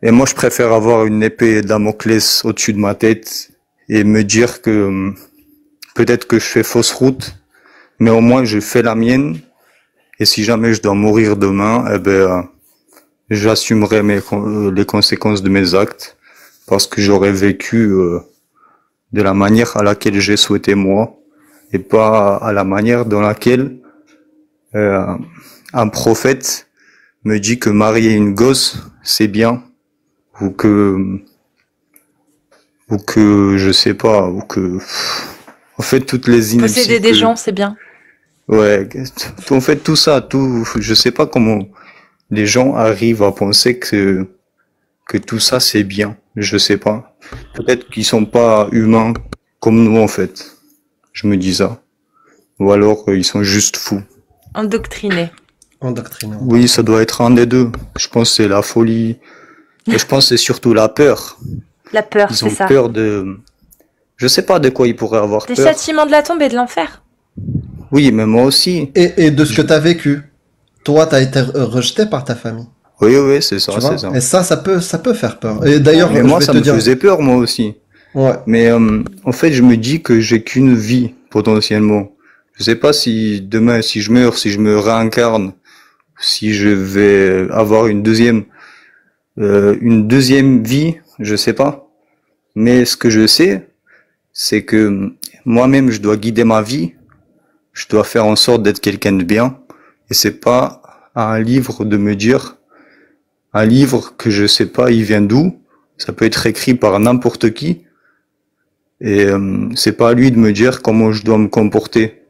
Et moi, je préfère avoir une épée Damoclès au-dessus de ma tête et me dire que peut-être que je fais fausse route, mais au moins je fais la mienne. Et si jamais je dois mourir demain, j'assumerai les conséquences de mes actes parce que j'aurais vécu de la manière à laquelle j'ai souhaité moi et pas à la manière dans laquelle un prophète me dit que marier une gosse c'est bien ou que je sais pas ou que en fait toutes les inepties Posséder des gens, c'est bien. ouais, en fait tout ça, je sais pas comment les gens arrivent à penser que tout ça c'est bien, je sais pas. Peut-être qu'ils sont pas humains comme nous en fait. Je me dis ça. Ou alors ils sont juste fous. Endoctriné. Endoctriné. Oui, ça doit être un des deux. Je pense que c'est la folie. Et je pense que c'est surtout la peur. La peur, Ils c'est ont ça. peur de... Je sais pas de quoi ils pourraient avoir Des peur. châtiments de la tombe et de l'enfer. Oui, mais moi aussi. Et de ce que t'as vécu. Toi, t'as été rejeté par ta famille. Oui, c'est ça, Tu vois c'est ça. Et ça peut faire peur. Et d'ailleurs, Mais je moi, vais ça te me dire. faisait peur, moi aussi. Ouais. Mais en fait, je me dis que j'ai qu'une vie, potentiellement. Je sais pas si demain, si je meurs, si je me réincarne, si je vais avoir une deuxième vie, je sais pas. Mais ce que je sais, c'est que moi-même, je dois guider ma vie. Je dois faire en sorte d'être quelqu'un de bien. Et c'est pas à un livre de me dire, un livre que je sais pas, il vient d'où. Ça peut être écrit par n'importe qui. Et c'est pas à lui de me dire comment je dois me comporter.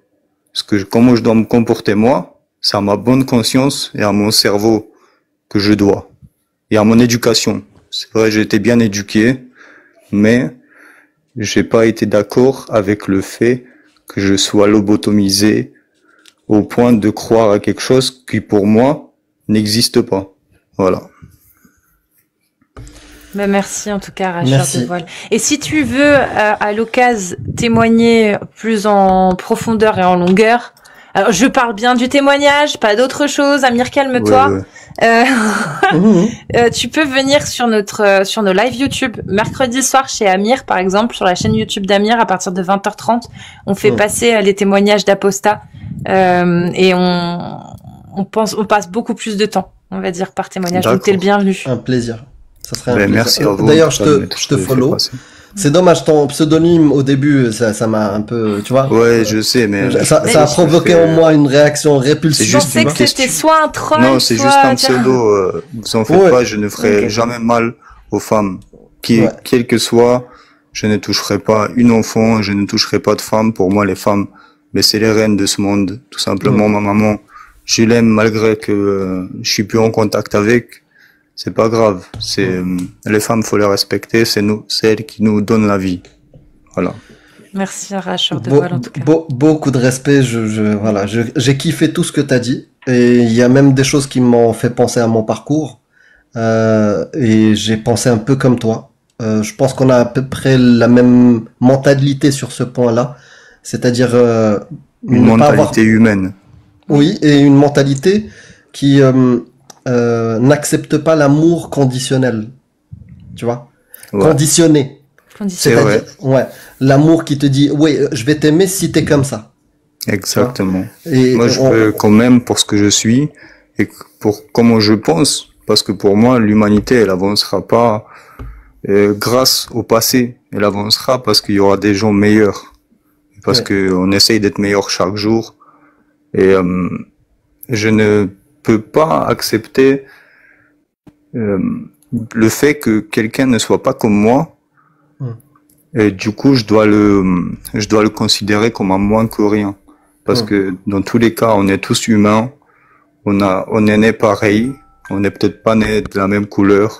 Parce que comment je dois me comporter moi, c'est à ma bonne conscience et à mon cerveau que je dois. Et à mon éducation. C'est vrai, j'ai été bien éduqué, mais j'ai pas été d'accord avec le fait que je sois lobotomisé au point de croire à quelque chose qui pour moi n'existe pas. Voilà. Bah merci en tout cas, Rachel Merci. de Voile. Et si tu veux, à l'occasion, témoigner plus en profondeur et en longueur, alors je parle bien du témoignage, pas d'autre chose. Amir, calme-toi. Ouais, ouais. Tu peux venir sur sur nos live YouTube mercredi soir chez Amir, par exemple, sur la chaîne YouTube d'Amir à partir de 20h30. On fait passer les témoignages d'Aposta et on passe beaucoup plus de temps, on va dire, par témoignage. Donc t'es le bienvenu. Un plaisir. Ça serait un Ben, plaisir. merci à vous. D'ailleurs, Ça je m'est te fait follow. passer. C'est dommage, ton pseudonyme au début, ça m'a un peu, tu vois. Ouais, je sais, mais Ça a provoqué en moi une réaction c'est répulsive. Je juste pensais une que c'était question. soit un troll, Non, c'est soit... juste un pseudo. Vous en faites Ouais. pas, je ne ferai Ok. jamais mal aux femmes. Ouais. Quel que soit, je ne toucherai pas une enfant, je ne toucherai pas de femme. Pour moi, les femmes, mais c'est les reines de ce monde. Tout simplement, ma maman, je l'aime malgré que je suis plus en contact avec. C'est pas grave. C'est les femmes, faut les respecter. C'est elles qui nous donnent la vie. Voilà. Merci Rachel de Voile en tout cas. Beaucoup de respect. Voilà, j'ai kiffé tout ce que t'as dit. Et il y a même des choses qui m'ont fait penser à mon parcours. Et j'ai pensé un peu comme toi. Je pense qu'on a à peu près la même mentalité sur ce point-là. C'est-à-dire Une ne pas avoir- mentalité humaine. Oui, et une mentalité qui n'accepte pas l'amour conditionnel. Tu vois, Ouais. conditionné. Condition. C'est C'est-à-dire, ouais, l'amour qui te dit, oui, je vais t'aimer si t'es comme ça. Exactement. Et Moi, je veux quand même pour ce que je suis et pour comment je pense, parce que pour moi, l'humanité, elle avancera pas grâce au passé. Elle avancera parce qu'il y aura des gens meilleurs, parce Ouais. que on essaye d'être meilleur chaque jour. Et je ne peux pas accepter le fait que quelqu'un ne soit pas comme moi. Et du coup, je dois le considérer comme un moins que rien. Parce que dans tous les cas, on est tous humains. On est né pareil. On n'est peut-être pas né de la même couleur.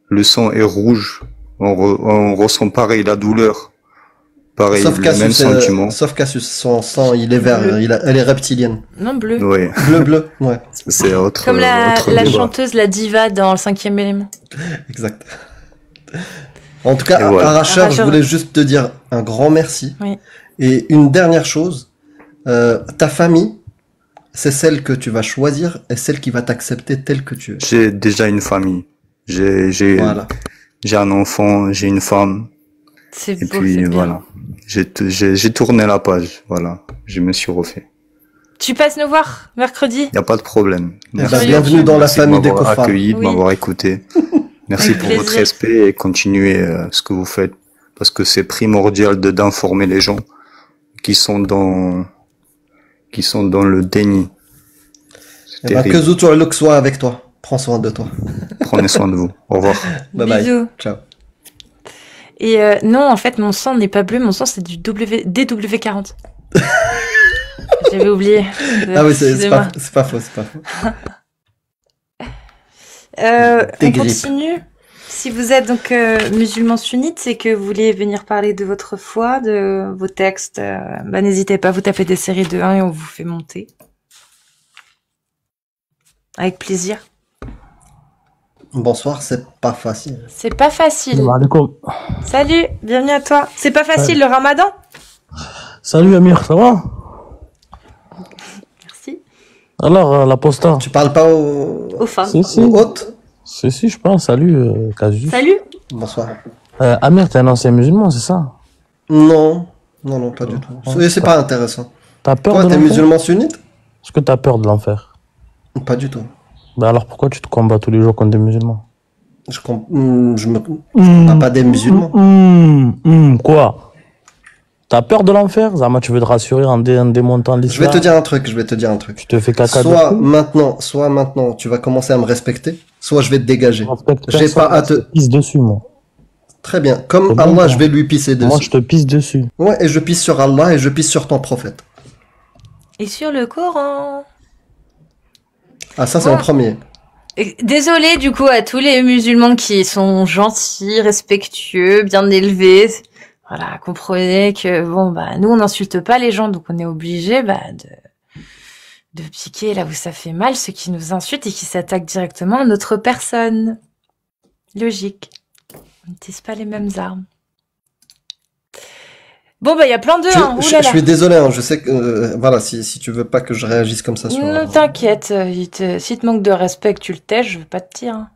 Le sang est rouge. On ressent pareil la douleur. Pareil, sauf le même Cassius, sentiment. sauf Cassius, son sang, il est vert, elle est reptilienne. Non, bleu. Oui, Bleu, ouais, c'est autre. Comme la autre débat. chanteuse, la diva dans le 5e élément. exact. En tout cas, Et voilà. Arracheur, je Arracheur. voulais juste te dire un grand merci. Oui. Et une dernière chose, ta famille, c'est celle que tu vas choisir et celle qui va t'accepter tel que tu es. J'ai déjà une famille. J'ai Voilà. un enfant, j'ai une femme. C'est Et beau, puis c'est bien. voilà. J'ai tourné la page. Voilà. Je me suis refait. Tu passes nous voir mercredi? Il n'y a pas de problème. ben, Merci. bienvenue dans la Merci de famille des m'avoir Kofars. accueilli, de Oui. m'avoir écouté. Merci Avec pour votre plaisir. respect et continuez ce que vous faites. Parce que c'est primordial d'informer les gens qui sont dans le déni. C'est Eh ben, terrible. que Zoutourlouk soit avec toi. Prends soin de toi. Prenez soin de vous. Au revoir. Bye bye. Bisous. Ciao. Et non, en fait, mon sang n'est pas bleu, mon sang c'est du DW40. J'avais oublié. Ah oui, c'est Excusez-moi. pas faux, c'est pas faux. T'es On grippe. continue. Si vous êtes donc musulman sunnite et que vous voulez venir parler de votre foi, de vos textes, bah, n'hésitez pas, vous tapez des séries de 1 et on vous fait monter. Avec plaisir. Bonsoir, c'est pas facile. C'est pas facile. Salam alaikum. Salut, bienvenue à toi. C'est pas facile le ramadan? Salut Amir, ça va? Merci. Alors, l'apostat. Tu parles pas aux femmes. Si, aux hôtes? Si, je pense. Salut, Casus. Salut. Bonsoir. Amir, t'es un ancien musulman, c'est ça? Non, pas du tout. C'est pas intéressant. T'as peur Toi, de t'es l'enfer? musulman sunnite? Est-ce que t'as peur de l'enfer? Pas du tout. Bah alors pourquoi tu te combats tous les jours contre des musulmans? Je combats pas des musulmans. Quoi? T'as peur de l'enfer? Zama, tu veux te rassurer en démontant l'islam? Je vais te dire un truc. Tu te fais caca Soit dessus? maintenant, tu vas commencer à me respecter, soit je vais te dégager. Je respecte J'ai personne, pas à te... je te pisse dessus, moi. Très bien. Comme C'est bon, Allah, quoi. je vais lui pisser dessus. Moi, je te pisse dessus. Ouais, et je pisse sur Allah et je pisse sur ton prophète. Et sur le Coran. Ah, ça, c'est en premier. Désolée du coup à tous les musulmans qui sont gentils, respectueux, bien élevés. Voilà, comprenez que bon bah nous on n'insulte pas les gens, donc on est obligé de piquer là où ça fait mal ceux qui nous insultent et qui s'attaquent directement à notre personne. Logique. On n'utilise pas les mêmes armes. Bon bah il y a plein de hein. Je suis désolé, hein, je sais que voilà, si tu veux pas que je réagisse comme ça sur. Non, t'inquiète, si te manque de respect que tu le tais, je veux pas te dire. Hein.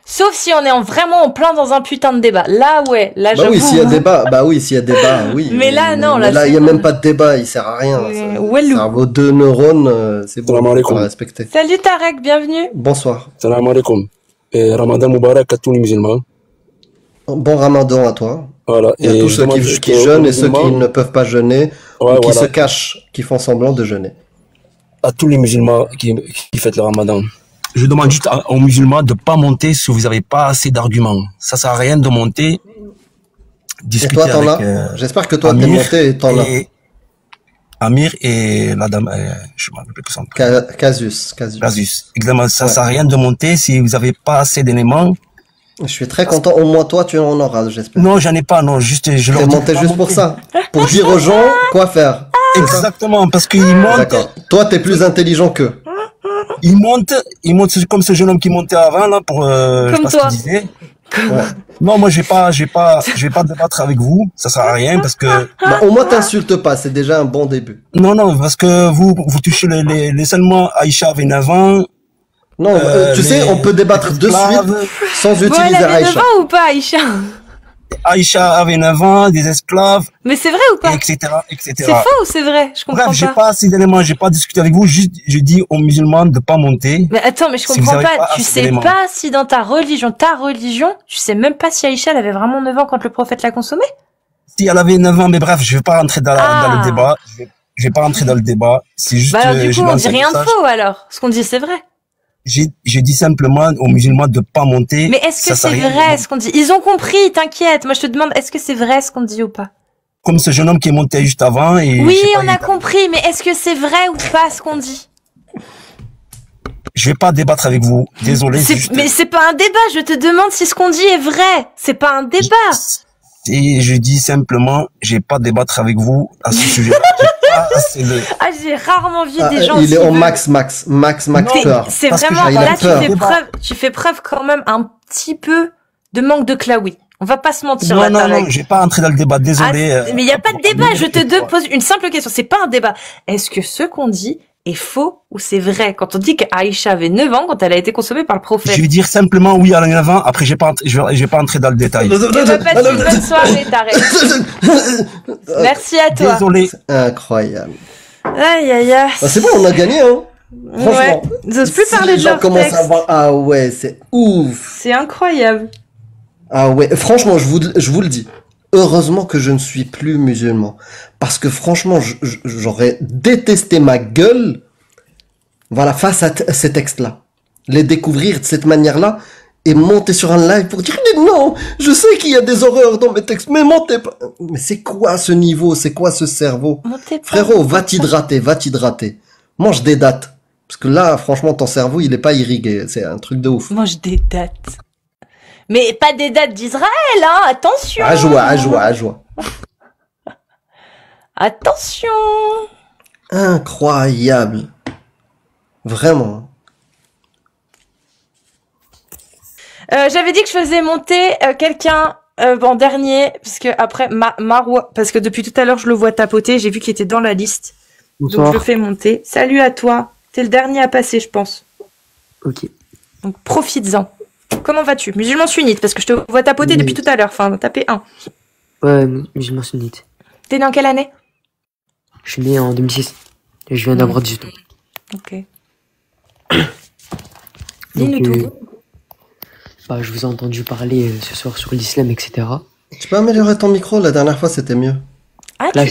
Sauf si on est vraiment en plein dans un putain de débat. Là, ouais, là, bah j'avoue. oui, s'il y a débat, oui. Mais là, non, là, il y a même pas de débat, il sert à rien. Cerveau de neurones, c'est bon, on va respecter. Salut Tarek, bienvenue. Bonsoir. Salam alaikum. Et Ramadan Moubarak à tous les musulmans. Bon Ramadan à toi. Voilà. Et à tous ceux qui jeûnent et ceux qui ne peuvent pas jeûner, ou qui se cachent, qui font semblant de jeûner. À tous les musulmans qui fêtent le Ramadan. Je demande juste aux musulmans de ne pas monter si vous n'avez pas assez d'arguments. Ça ne sert à rien de monter. Discuter et toi, t'en avec, as j'espère que toi, t'es monté et t'en as. Amir et la dame, je me rappelle plus son prénom. Casus. Exactement. Ça ne sert à rien de monter si vous n'avez pas assez d'éléments. Je suis très content. Au moins, toi, tu en auras, j'espère. Non, j'en ai pas. Non, juste, je leur dis. T'es monté juste pour ça. Pour dire aux gens quoi faire. Exactement, parce qu'ils montent. D'accord. Toi, t'es plus intelligent qu'eux. Ils montent comme ce jeune homme qui montait avant, là, pour, comme je sais pas toi. ce qu'il disait. Ouais. Non, moi, je vais pas débattre avec vous. Ça sert à rien parce que. Bah, au moins, t'insultes pas. C'est déjà un bon début. Non, parce que vous touchez les seulement Aïcha avait 9 ans. Non, tu sais, on peut débattre de suite sans utiliser elle avait Aïcha. 9 ans ou pas, Aïcha? Aïcha avait 9 ans, des esclaves. Mais c'est vrai ou pas? Etc. C'est faux ou c'est vrai? Je comprends pas. J'ai pas assez d'éléments, j'ai pas discuté avec vous, juste, je dis aux musulmans de pas monter. Mais attends, mais je comprends pas. Tu sais pas si dans ta religion, tu sais même pas si Aïcha, elle avait vraiment 9 ans quand le prophète l'a consommé? Si elle avait 9 ans, mais bref, je vais pas rentrer dans le débat. Je vais pas rentrer dans le débat. C'est juste, bah alors, du coup, on dit rien de faux, alors. Ce qu'on dit, c'est vrai. J'ai dit simplement aux musulmans de pas monter. Mais est-ce que c'est vrai ce qu'on dit? Ils ont compris, t'inquiète. Moi, je te demande, est-ce que c'est vrai ce qu'on dit ou pas? Comme ce jeune homme qui est monté juste avant et. Oui, on a compris, mais est-ce que c'est vrai ou pas ce qu'on dit? Je vais pas débattre avec vous. Désolé. Mais c'est pas un débat. Je te demande si ce qu'on dit est vrai. C'est pas un débat. Et je dis simplement, j'ai pas débattre avec vous à ce sujet. Ah, j'ai rarement vu des gens. Il est en max peur. C'est vraiment, là, tu fais preuve quand même un petit peu de manque de claoui. On va pas se mentir. Non, j'ai pas entré dans le débat, désolé. Mais il y a pas de débat, je te pose une simple question, c'est pas un débat. Est-ce que ce qu'on dit est faux ou c'est vrai? Quand on dit qu'Aïcha avait 9 ans quand elle a été consommée par le prophète. Je vais dire simplement oui, elle a 9 ans, après je vais pas entrer dans le détail. Passe une bonne soirée, Tarek. Merci à toi. Désolé. Incroyable. Aïe. Bah, c'est bon, on a gagné, hein. Franchement. Ouais. J'ose plus parler de leur texte. Ah ouais, c'est ouf. C'est incroyable. Ah ouais, franchement, je vous le dis. Heureusement que je ne suis plus musulman. Parce que franchement, j'aurais détesté ma gueule, voilà, face à ces textes-là. Les découvrir de cette manière-là et monter sur un live pour dire mais non, je sais qu'il y a des horreurs dans mes textes, mais montez pas. Mais c'est quoi ce niveau? C'est quoi ce cerveau? Frérot, va t'hydrater. Mange des dates. Parce que là, franchement, ton cerveau, il est pas irrigué. C'est un truc de ouf. Mange des dates. Mais pas des dates d'Israël, hein, attention. À joie. Attention. Incroyable. Vraiment. J'avais dit que je faisais monter quelqu'un en dernier, parce que après Marois, parce que depuis tout à l'heure je le vois tapoter, j'ai vu qu'il était dans la liste. Bonsoir. Donc je le fais monter. Salut à toi. T'es le dernier à passer, je pense. Ok. Donc profites-en. Comment vas-tu? Musulman sunnite, parce que je te vois tapoter depuis tout à l'heure. Enfin, taper 1. Ouais, musulman sunnite. T'es né en quelle année? Je suis né en 2006. Et je viens d'avoir 18 ans. Ok. Dis-nous tout. Bah, je vous ai entendu parler ce soir sur l'islam, etc. Tu peux améliorer ton micro? La dernière fois, c'était mieux. Ah, là,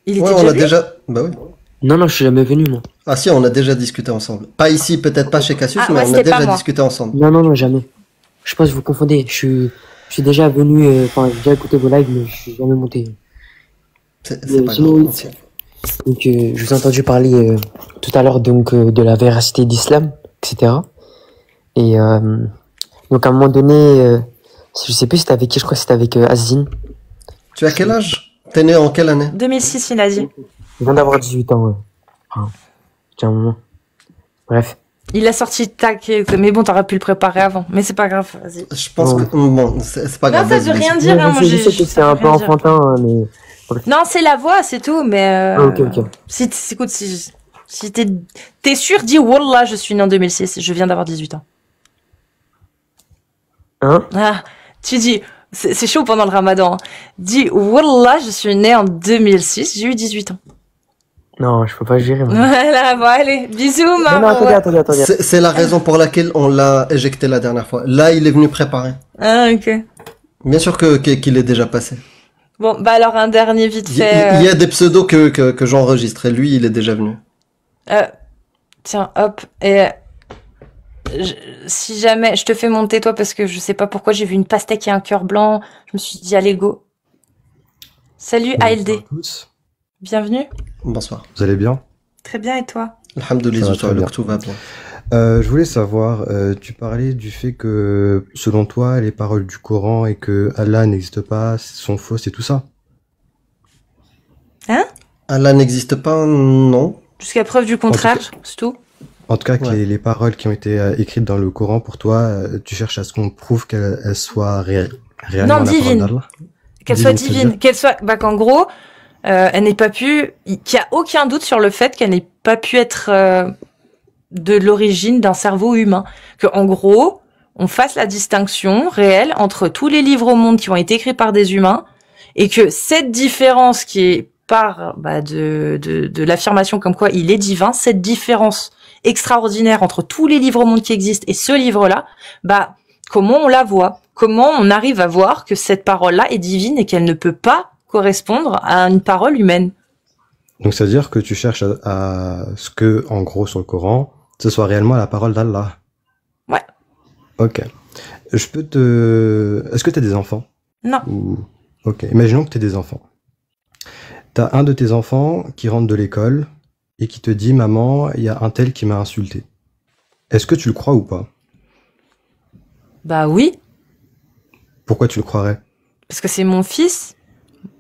il était on a déjà... Bah oui. Non, je suis jamais venu, moi. Ah si, on a déjà discuté ensemble. Pas ici, peut-être pas chez Cassius, mais on a déjà discuté ensemble. Non, jamais. Je pense que vous confondez. Je suis déjà venu, enfin, j'ai déjà écouté vos lives, mais je suis jamais monté. C'est pas Sinon, grave. donc, je vous ai entendu parler tout à l'heure donc de la véracité d'islam, etc. Et donc à un moment donné, je sais plus c'était avec qui, je crois que c'était avec Azine. Tu as quel âge? T'es né en quelle année? 2006, il a dit. Il vient d'avoir 18 ans, ouais. Enfin, tiens, un moment. Bref. Il a sorti tac, mais bon, t'aurais pu le préparer avant. Mais c'est pas grave, vas-y. Je pense que bon, c'est pas grave. Non, ça veut rien dire, hein, moi je j'ai. sais que c'est un peu enfantin, hein, mais. Non, c'est la voix, c'est tout, mais. Ah, ok. Écoute, si t'es sûr, dis Wallah, je suis né en 2006, je viens d'avoir 18 ans. Hein? Ah, tu dis, c'est chaud pendant le ramadan. Hein. Dis Wallah, je suis né en 2006, j'ai eu 18 ans. Non, je peux pas gérer, moi. Voilà, bon, allez, bisous, maman. Non, attendez. C'est la raison pour laquelle on l'a éjecté la dernière fois. Là, il est venu préparer. Ah, ok. Bien sûr qu'il est déjà passé. Bon, bah alors un dernier vite Il fait. y a des pseudos que j'enregistre et lui, il est déjà venu. Tiens, hop, et si jamais je te fais monter toi parce que je sais pas pourquoi j'ai vu une pastèque et un cœur blanc, je me suis dit allez go. Salut ALD. Bonjour à tous. Bienvenue. Bonsoir. Vous allez bien? Très bien et toi? Alhamdoulilah, Ça va très bien. tout va bien. Je voulais savoir, tu parlais du fait que, selon toi, les paroles du Coran et que Allah n'existe pas, sont fausses et tout ça. Hein? Allah n'existe pas, non. Jusqu'à preuve du contraire, c'est tout. En tout cas, que Ouais. les paroles qui ont été écrites dans le Coran, pour toi, tu cherches à ce qu'on prouve qu'elles soient réellement Non, la parole divine. d'Allah. Qu'elle soit Divine, divine, qu'elle soit, bah qu'en gros, elle n'ait pas pu, qu'il y a aucun doute sur le fait qu'elle n'ait pas pu être de l'origine d'un cerveau humain. Que en gros, on fasse la distinction réelle entre tous les livres au monde qui ont été écrits par des humains et que cette différence qui est part de l'affirmation comme quoi il est divin, cette différence extraordinaire entre tous les livres au monde qui existent et ce livre-là, bah comment on la voit, comment on arrive à voir que cette parole-là est divine et qu'elle ne peut pas correspondre à une parole humaine. Donc, ça veut dire que tu cherches à ce que, en gros, sur le Coran, ce soit réellement la parole d'Allah. Ouais. Ok. Est-ce que tu as des enfants? Non. Ok. Imaginons que tu aies des enfants. T'as un de tes enfants qui rentre de l'école et qui te dit, maman, il y a un tel qui m'a insulté. Est-ce que tu le crois ou pas? Bah oui, Pourquoi tu le croirais? parce que c'est mon fils,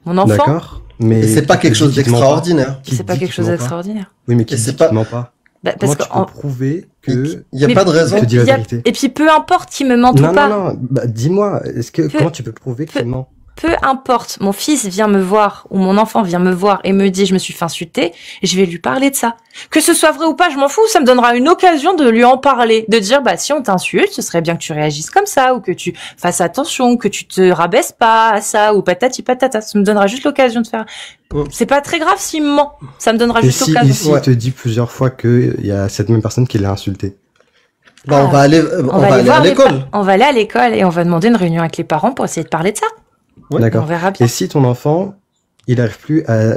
mon enfant. D'accord. Mais Et c'est pas qui te quelque chose dit qu'il te ment pas? d'extraordinaire. Qui C'est te pas dit quelque qu'il te chose ment pas? d'extraordinaire. Oui, mais qui Et te c'est dit pas- qu'il te ment pas? Bah, parce Comment tu que peux prouver que Il y a Mais- pas de raison. il te dit la il y a- vérité? et puis peu importe qu'il me mente Non, ou pas. non. Bah, dis-moi, comment tu peux prouver qu'il ment? Peu importe, mon fils vient me voir ou mon enfant vient me voir et me dit je me suis fait insulter, et je vais lui parler de ça. Que ce soit vrai ou pas, je m'en fous, ça me donnera une occasion de lui en parler, de dire bah si on t'insulte, ce serait bien que tu réagisses comme ça ou que tu fasses attention, que tu te rabaisses pas à ça ou patati patata, ça me donnera juste l'occasion de faire. C'est pas très grave s'il me ment, ça me donnera Et juste si l'occasion. ici il te dit plusieurs fois qu'il y a cette même personne qui l'a insulté? Bah, on va aller voir à les l'école. on va aller à l'école et on va demander une réunion avec les parents pour essayer de parler de ça. D'accord. On verra bien. Et si ton enfant, il n'arrive plus à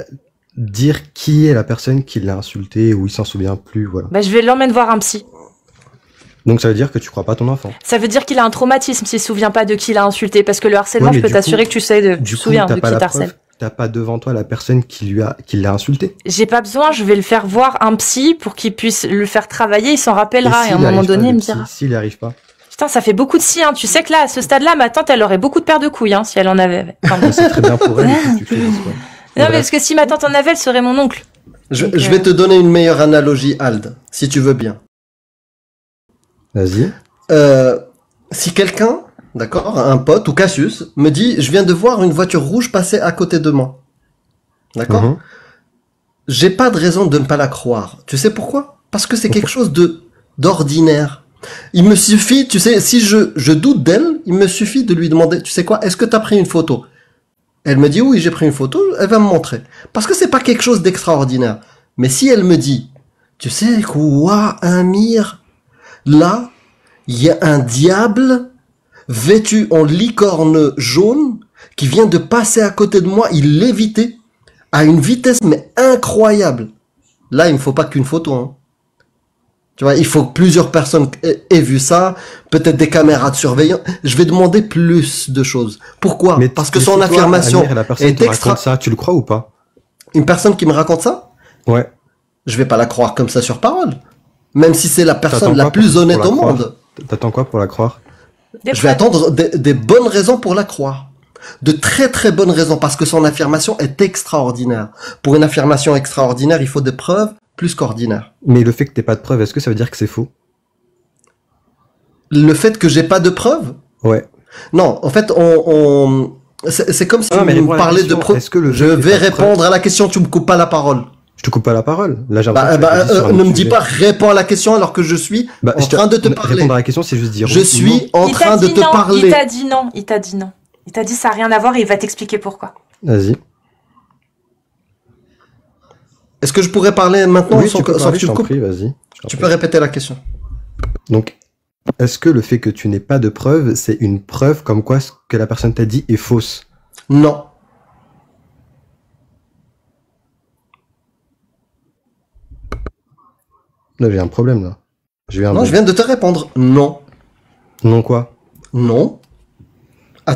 dire qui est la personne qui l'a insulté ou il s'en souvient plus, voilà. Bah je vais l'emmener voir un psy. Donc ça veut dire que tu crois pas ton enfant. Ça veut dire qu'il a un traumatisme s'il se souvient pas de qui l'a insulté, parce que le harcèlement, Ouais, mais je peux du t'assurer coup- que tu sais de, Du tu te coup, souviens t'as de pas qui la t'harcèle. preuve, t'as pas devant toi la personne qui l'a insulté. J'ai pas besoin, je vais le faire voir un psy pour qu'il puisse le faire travailler, il s'en rappellera et, s'il à un moment arrive pas, donné il le me psy, dira. S'il n'y arrive pas. Putain, ça fait beaucoup de si, hein. Tu sais que là, à ce stade-là, ma tante, elle aurait beaucoup de paires de couilles, hein, si elle en avait. Enfin, bon. C'est très bien pour elle, il faut que tu fais des soins. Non, mais parce que si ma tante en avait, elle serait mon oncle. Je Donc, vais te donner une meilleure analogie, Ald, si tu veux bien. Vas-y. Si quelqu'un, d'accord, un pote ou Cassius, me dit, je viens de voir une voiture rouge passer à côté de moi. D'accord? Mhm. J'ai pas de raison de ne pas la croire. Tu sais pourquoi? Parce que c'est quelque chose d'ordinaire. Il me suffit, tu sais, si je doute d'elle, il me suffit de lui demander, tu sais quoi, est-ce que t'as pris une photo? Elle me dit oui, j'ai pris une photo, elle va me montrer. Parce que c'est pas quelque chose d'extraordinaire. Mais si elle me dit, tu sais quoi, Amir, là, il y a un diable vêtu en licorne jaune qui vient de passer à côté de moi, il lévitait à une vitesse mais incroyable. Là, il me faut pas qu'une photo. Hein. Tu vois, il faut que plusieurs personnes aient vu ça, peut-être des caméras de surveillance. Je vais demander plus de choses. Pourquoi? Mais Parce que si son toi, affirmation Amir, la personne est qui te extra... raconte ça, tu le crois ou pas? Une personne qui me raconte ça? Ouais. Je vais pas la croire comme ça sur parole. Même si c'est la T'attends personne la quoi plus pour honnête la au croire? monde. T'attends quoi pour la croire? Je vais attendre des bonnes raisons pour la croire. De très très bonnes raisons, parce que son affirmation est extraordinaire. Pour une affirmation extraordinaire, il faut des preuves plus qu'ordinaires. Mais le fait que t'aies pas de preuves, est-ce que ça veut dire que c'est faux? Le fait que j'ai pas de preuves? Ouais. Non, en fait, c'est comme si Ah, mais vous réponds à la parlez de question. preuves. Est-ce que le Je fait que vais t'aies pas de répondre preuves- à la question, tu me coupes pas la parole. Je te coupe pas la parole. Là, j'ai l'impression que tu réfléchis sur un Ne autre me dis sujet. pas réponds à la question alors que je suis en train de te parler. Répondre à la question, c'est juste dire Je oui ou suis non. en train de te Il parler. t'a dit non, il t'a dit non. Il t'a dit ça n'a rien à voir et il va t'expliquer pourquoi. Vas-y. Est-ce que je pourrais parler maintenant Oui, sans tu peux que parler, tu je me t'en coupes? prie, vas-y. Tu peux répéter la question. Donc, est-ce que le fait que tu n'aies pas de preuves, c'est une preuve comme quoi ce que la personne t'a dit est fausse? Non. Là, j'ai un problème, là. Non, je viens de te répondre. Non. Non quoi? Non. À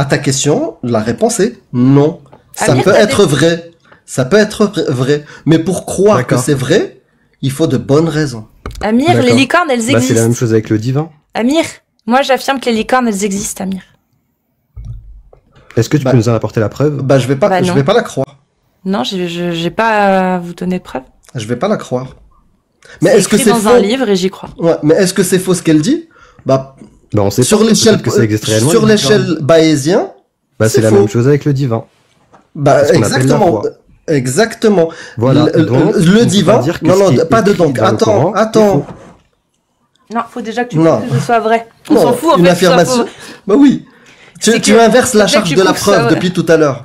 ta question, la réponse est non. Ça Amir, peut t'as être vrai. Ça peut être vrai. Mais pour croire que D'accord. c'est vrai, il faut de bonnes raisons. Amir, les D'accord. licornes, elles Bah, c'est la existent. même chose avec le divin. Amir, moi j'affirme que les licornes, elles existent, Amir. Est-ce que tu peux nous en apporter la preuve? Bah, je vais pas non. la croire. Non, j'ai pas à vous donner de preuves. Je vais pas la croire. Mais C'est est-ce que écrit c'est dans faux? un livre et j'y crois. Ouais, mais est-ce que c'est faux ce qu'elle dit? Bah, Bah, on sait sur pas. l'échelle, Peut-être que ça existe réellement, sur les licornes. l'échelle bayésien, Bah, c'est la faux. même chose avec le divin. Bah, C'est ce qu'on appelle la exactement. foi. Exactement. Voilà. Le, Donc, on le peut divin. pas dire que Non, ce non, qui est pas de écrit donc. dans le Coran est Attends. faux. Non, faut déjà que tu Non. prouves que ce soit vrai. On Non, s'en fout en une fait. affirmation. Bah oui. C'est Tu que- inverses la faudrait charge que tu de la prouves ça, preuve ouais. depuis tout à l'heure.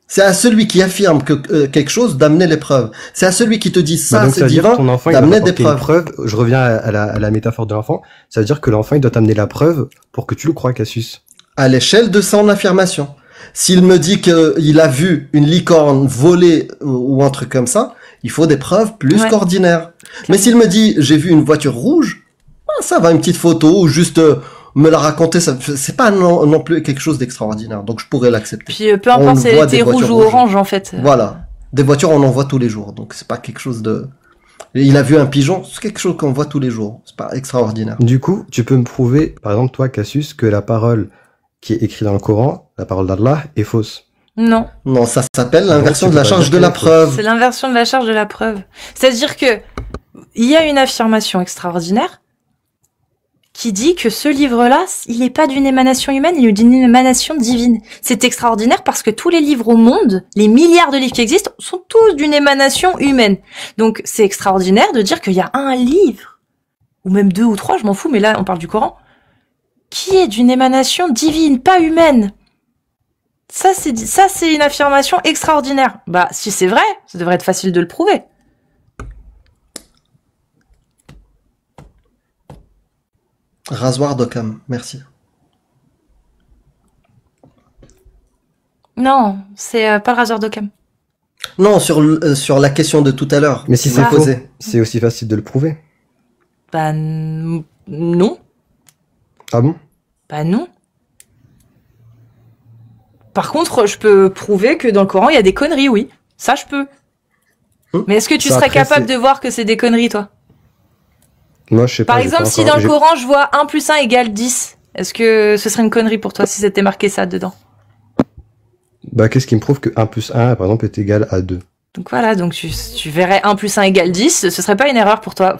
C'est à celui qui affirme que quelque chose d'amener les preuves. C'est à celui qui te dit Bah, ça, donc, ça c'est veut dire que divin, ton enfant, il doit d'amener des apporter une preuves. preuve. Je reviens à la métaphore de l'enfant. Ça veut dire que l'enfant, il doit t'amener la preuve pour que tu le crois, Cassius. À l'échelle de son affirmation. S'il me dit qu'il a vu une licorne voler ou un truc comme ça, il faut des preuves plus Ouais. qu'ordinaires. Mais s'il me dit j'ai vu une voiture rouge, ça va, une petite photo ou juste me la raconter, c'est pas non plus quelque chose d'extraordinaire. Donc je pourrais l'accepter. Puis peu On importe si elle voit était des rouge voitures ou rouges. orange en fait. Voilà. Des voitures, on en voit tous les jours. Donc c'est pas quelque chose de... Il a vu un pigeon, c'est quelque chose qu'on voit tous les jours. C'est pas extraordinaire. Du coup, tu peux me prouver, par exemple, toi, Cassius, que la parole qui est écrite dans le Coran, la parole d'Allah, est fausse. Non. Non, ça s'appelle l'inversion Donc, de la tu peux pas charge dire de la qu'elle est fausse. preuve. C'est l'inversion de la charge de la preuve. C'est-à-dire que il y a une affirmation extraordinaire qui dit que ce livre-là, il n'est pas d'une émanation humaine, il est d'une émanation divine. C'est extraordinaire parce que tous les livres au monde, les milliards de livres qui existent, sont tous d'une émanation humaine. Donc c'est extraordinaire de dire qu'il y a un livre, ou même 2 ou 3, je m'en fous, mais là on parle du Coran, qui est d'une émanation divine, pas humaine. Ça c'est une affirmation extraordinaire. Bah si c'est vrai, ça devrait être facile de le prouver. Rasoir d'Occam, merci. Non, c'est pas le rasoir d'Occam. Non, sur la question de tout à l'heure. Mais si tu c'est m'as faux, posé. c'est aussi facile de le prouver. Bah non. Ah bon? Bah non. Par contre, je peux prouver que dans le Coran, il y a des conneries, oui. Ça, je peux. Mais est-ce que tu Ça, serais après, capable c'est- de voir que c'est des conneries, toi? Moi, je sais pas. Par j'ai exemple, pas si encore- dans le j'ai- Coran, je vois 1 plus 1 égale 10, est-ce que ce serait une connerie pour toi si c'était marqué ça dedans? Bah, qu'est-ce qui me prouve que 1 plus 1, par exemple, est égal à 2? Donc voilà, donc tu verrais 1 plus 1 égale 10, ce serait pas une erreur pour toi.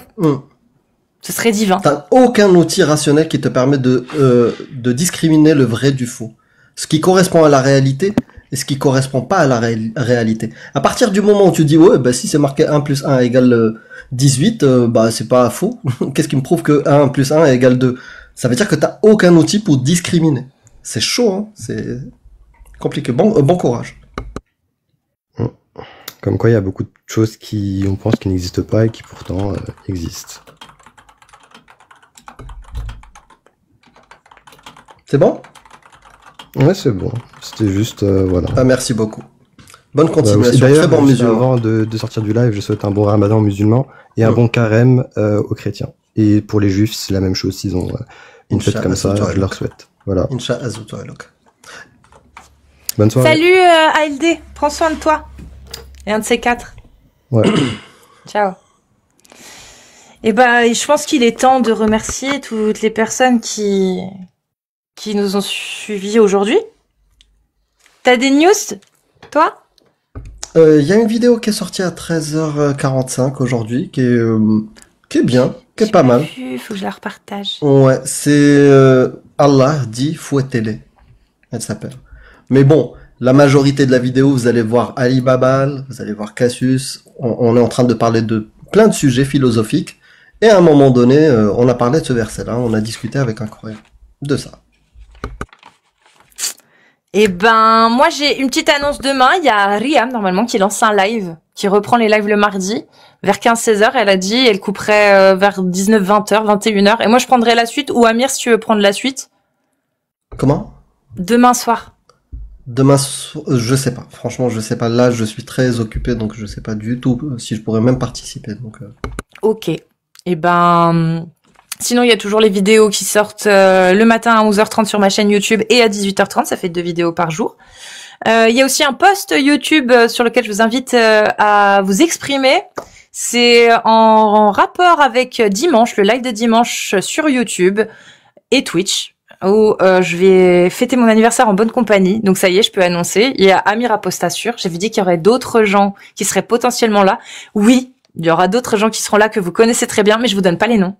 Ce serait divin. T'as aucun outil rationnel qui te permet de discriminer le vrai du faux. Ce qui correspond à la réalité et ce qui correspond pas à la réalité. À partir du moment où tu dis, ouais, bah si c'est marqué 1 plus 1 égale 18, bah c'est pas faux. Qu'est-ce qui me prouve que 1 plus 1 égale 2? Ça veut dire que t'as aucun outil pour discriminer. C'est chaud, hein, c'est compliqué. Bon courage. Comme quoi, il y a beaucoup de choses qui, on pense qui n'existent pas et qui pourtant existent. C'est bon? Ouais, c'est bon. C'était juste, voilà. Ah, merci beaucoup. Bonne Aussi, continuation, d'ailleurs, très bon juste musulman. avant de sortir du live, je souhaite un bon ramadan aux musulmans et un bon carême aux chrétiens. Et pour les juifs, c'est la même chose. S'ils ont une fête comme ça, je leur souhaite. Voilà. Inch'Allah. Bonne soirée. Salut ALD, prends soin de toi. Et un de ces quatre. Ouais. Ciao. Et je pense qu'il est temps de remercier toutes les personnes qui nous ont suivis aujourd'hui. T'as des news, toi? Il y a une vidéo qui est sortie à 13h45 aujourd'hui, qui est bien, qui est pas mal. Il faut que je la repartage. Ouais, c'est Allah dit fouettez-les. Elle s'appelle. Mais bon, la majorité de la vidéo, vous allez voir Ali Babal, vous allez voir Cassius. On est en train de parler de plein de sujets philosophiques. Et à un moment donné, on a parlé de ce verset-là. On a discuté avec un croyant de ça. Moi j'ai une petite annonce demain. Il y a Riam normalement qui lance un live, qui reprend les lives le mardi vers 15-16h. Elle a dit elle couperait vers 19-20h, 21h. Et moi je prendrai la suite. Ou Amir si tu veux prendre la suite. Comment? Demain soir. Je sais pas. Franchement, je sais pas. Là, je suis très occupé, donc je sais pas du tout si je pourrais même participer. Donc. Ok. Sinon, il y a toujours les vidéos qui sortent le matin à 11h30 sur ma chaîne YouTube et à 18h30. Ça fait 2 vidéos par jour. Il y a aussi un post YouTube sur lequel je vous invite à vous exprimer. C'est en rapport avec dimanche, le live de dimanche sur YouTube et Twitch, où je vais fêter mon anniversaire en bonne compagnie. Donc ça y est, je peux annoncer. Il y a Amir Apostasure. J'avais dit qu'il y aurait d'autres gens qui seraient potentiellement là. Oui, il y aura d'autres gens qui seront là que vous connaissez très bien, mais je vous donne pas les noms.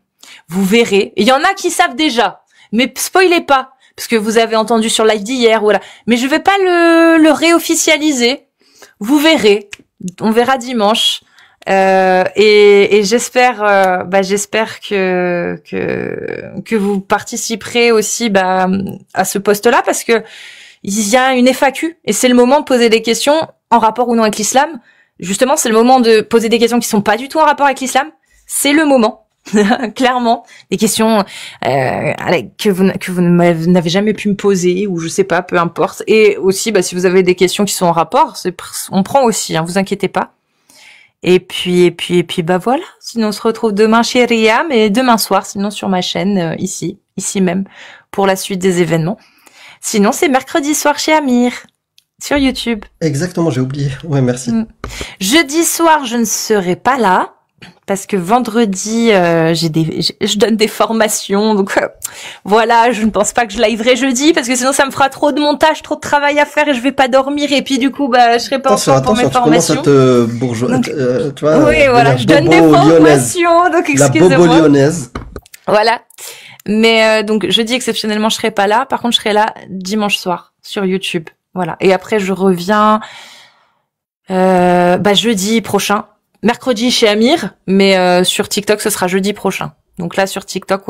Vous verrez. Il y en a qui savent déjà, mais spoilez pas, parce que vous avez entendu sur live d'hier, voilà. Mais je vais pas le réofficialiser. Vous verrez. On verra dimanche. Et j'espère, j'espère que vous participerez aussi, à ce poste-là, parce que il y a une FAQ et c'est le moment de poser des questions en rapport ou non avec l'islam. Justement, c'est le moment de poser des questions qui sont pas du tout en rapport avec l'islam. C'est le moment. Clairement, des questions que vous n'avez jamais pu me poser, ou je sais pas, peu importe. Et aussi, si vous avez des questions qui sont en rapport, on prend aussi, hein, vous inquiétez pas. Et puis voilà. Sinon, on se retrouve demain chez Riam et demain soir, sinon sur ma chaîne ici même, pour la suite des événements. Sinon, c'est mercredi soir chez Amir sur YouTube. Exactement, j'ai oublié. Ouais, merci. Jeudi soir, je ne serai pas là. Parce que vendredi, je donne des formations, donc voilà, je ne pense pas que je liverai jeudi, parce que sinon ça me fera trop de montage, trop de travail à faire et je vais pas dormir, et puis du coup, je serai pas en forme pour mes formations. Tu commences à te bourgeois, tu vois. Oui, voilà, je donne des formations, donc excusez-moi. La bobo lyonnaise. Voilà. Mais donc jeudi exceptionnellement, je serai pas là. Par contre, je serai là dimanche soir sur YouTube. Voilà. Et après, je reviens jeudi prochain. Mercredi chez Amir, mais sur TikTok, ce sera jeudi prochain. Donc là, sur TikTok,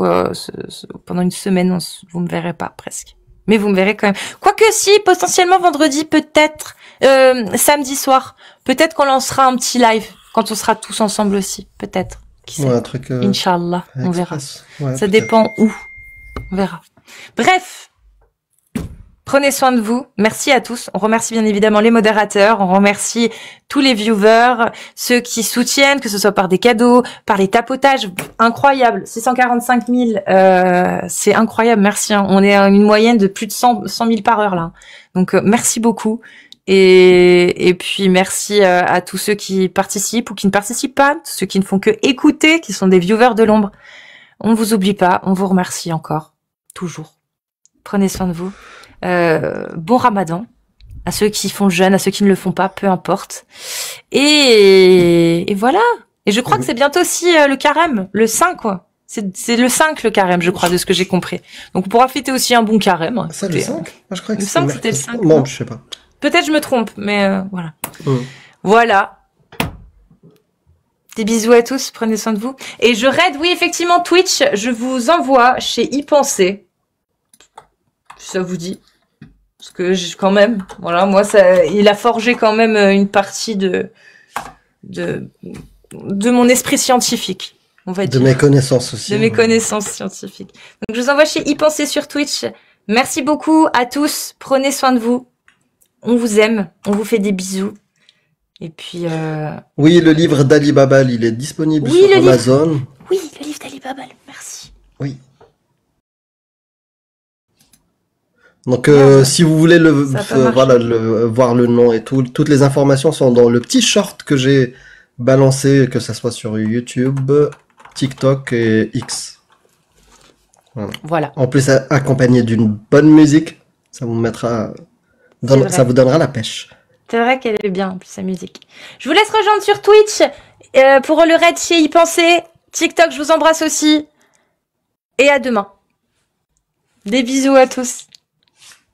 pendant une semaine, vous me verrez pas, presque. Mais vous me verrez quand même. Quoique si, potentiellement vendredi, peut-être, samedi soir. Peut-être qu'on lancera un petit live, quand on sera tous ensemble aussi. Peut-être. Qui sait. Ouais, un truc... Inch'Allah, on verra. Ouais, ça dépend où. On verra. Bref. Prenez soin de vous. Merci à tous. On remercie bien évidemment les modérateurs. On remercie tous les viewers, ceux qui soutiennent, que ce soit par des cadeaux, par les tapotages. Incroyable. 645 000. C'est incroyable. Merci. Hein. On est à une moyenne de plus de 100 000 par heure là. Donc, merci beaucoup. Et puis, merci à tous ceux qui participent ou qui ne participent pas. Ceux qui ne font que écouter, qui sont des viewers de l'ombre. On ne vous oublie pas. On vous remercie encore. Toujours. Prenez soin de vous. Bon Ramadan à ceux qui font le jeûne, à ceux qui ne le font pas, peu importe. Et voilà. Et je crois que c'est bientôt aussi le carême, le 5 quoi. C'est le 5 le carême, je crois, de ce que j'ai compris. Donc on pourra fêter aussi un bon carême. Ça, le 5 Moi, je crois que le 5 c'était le 5. Bon, je sais pas. Peut-être je me trompe, mais voilà. Voilà. Des bisous à tous, prenez soin de vous. Et je raid, oui, effectivement, Twitch, je vous envoie chez Y Penser. Ça vous dit. Parce que quand même, voilà, moi, il a forgé quand même une partie de mon esprit scientifique, on va dire. De mes connaissances aussi. De mes connaissances scientifiques. Donc, je vous envoie chez Y Penser sur Twitch. Merci beaucoup à tous. Prenez soin de vous. On vous aime. On vous fait des bisous. Et puis... Oui, le livre d'Ali Babal, il est disponible Oui, sur le livre. Amazon. Oui, le livre d'Ali Babal, merci. Oui. Donc, Merde. si vous voulez Ça a pas marché. voilà, voir le nom et tout, toutes les informations sont dans le petit short que j'ai balancé, que ça soit sur YouTube, TikTok et X. Voilà. En plus, accompagné d'une bonne musique, ça vous mettra, vrai. ça vous donnera la pêche. C'est vrai qu'elle est bien, en plus, sa musique. Je vous laisse rejoindre sur Twitch pour le raid chez Y Penser. TikTok, je vous embrasse aussi. Et à demain. Des bisous à tous.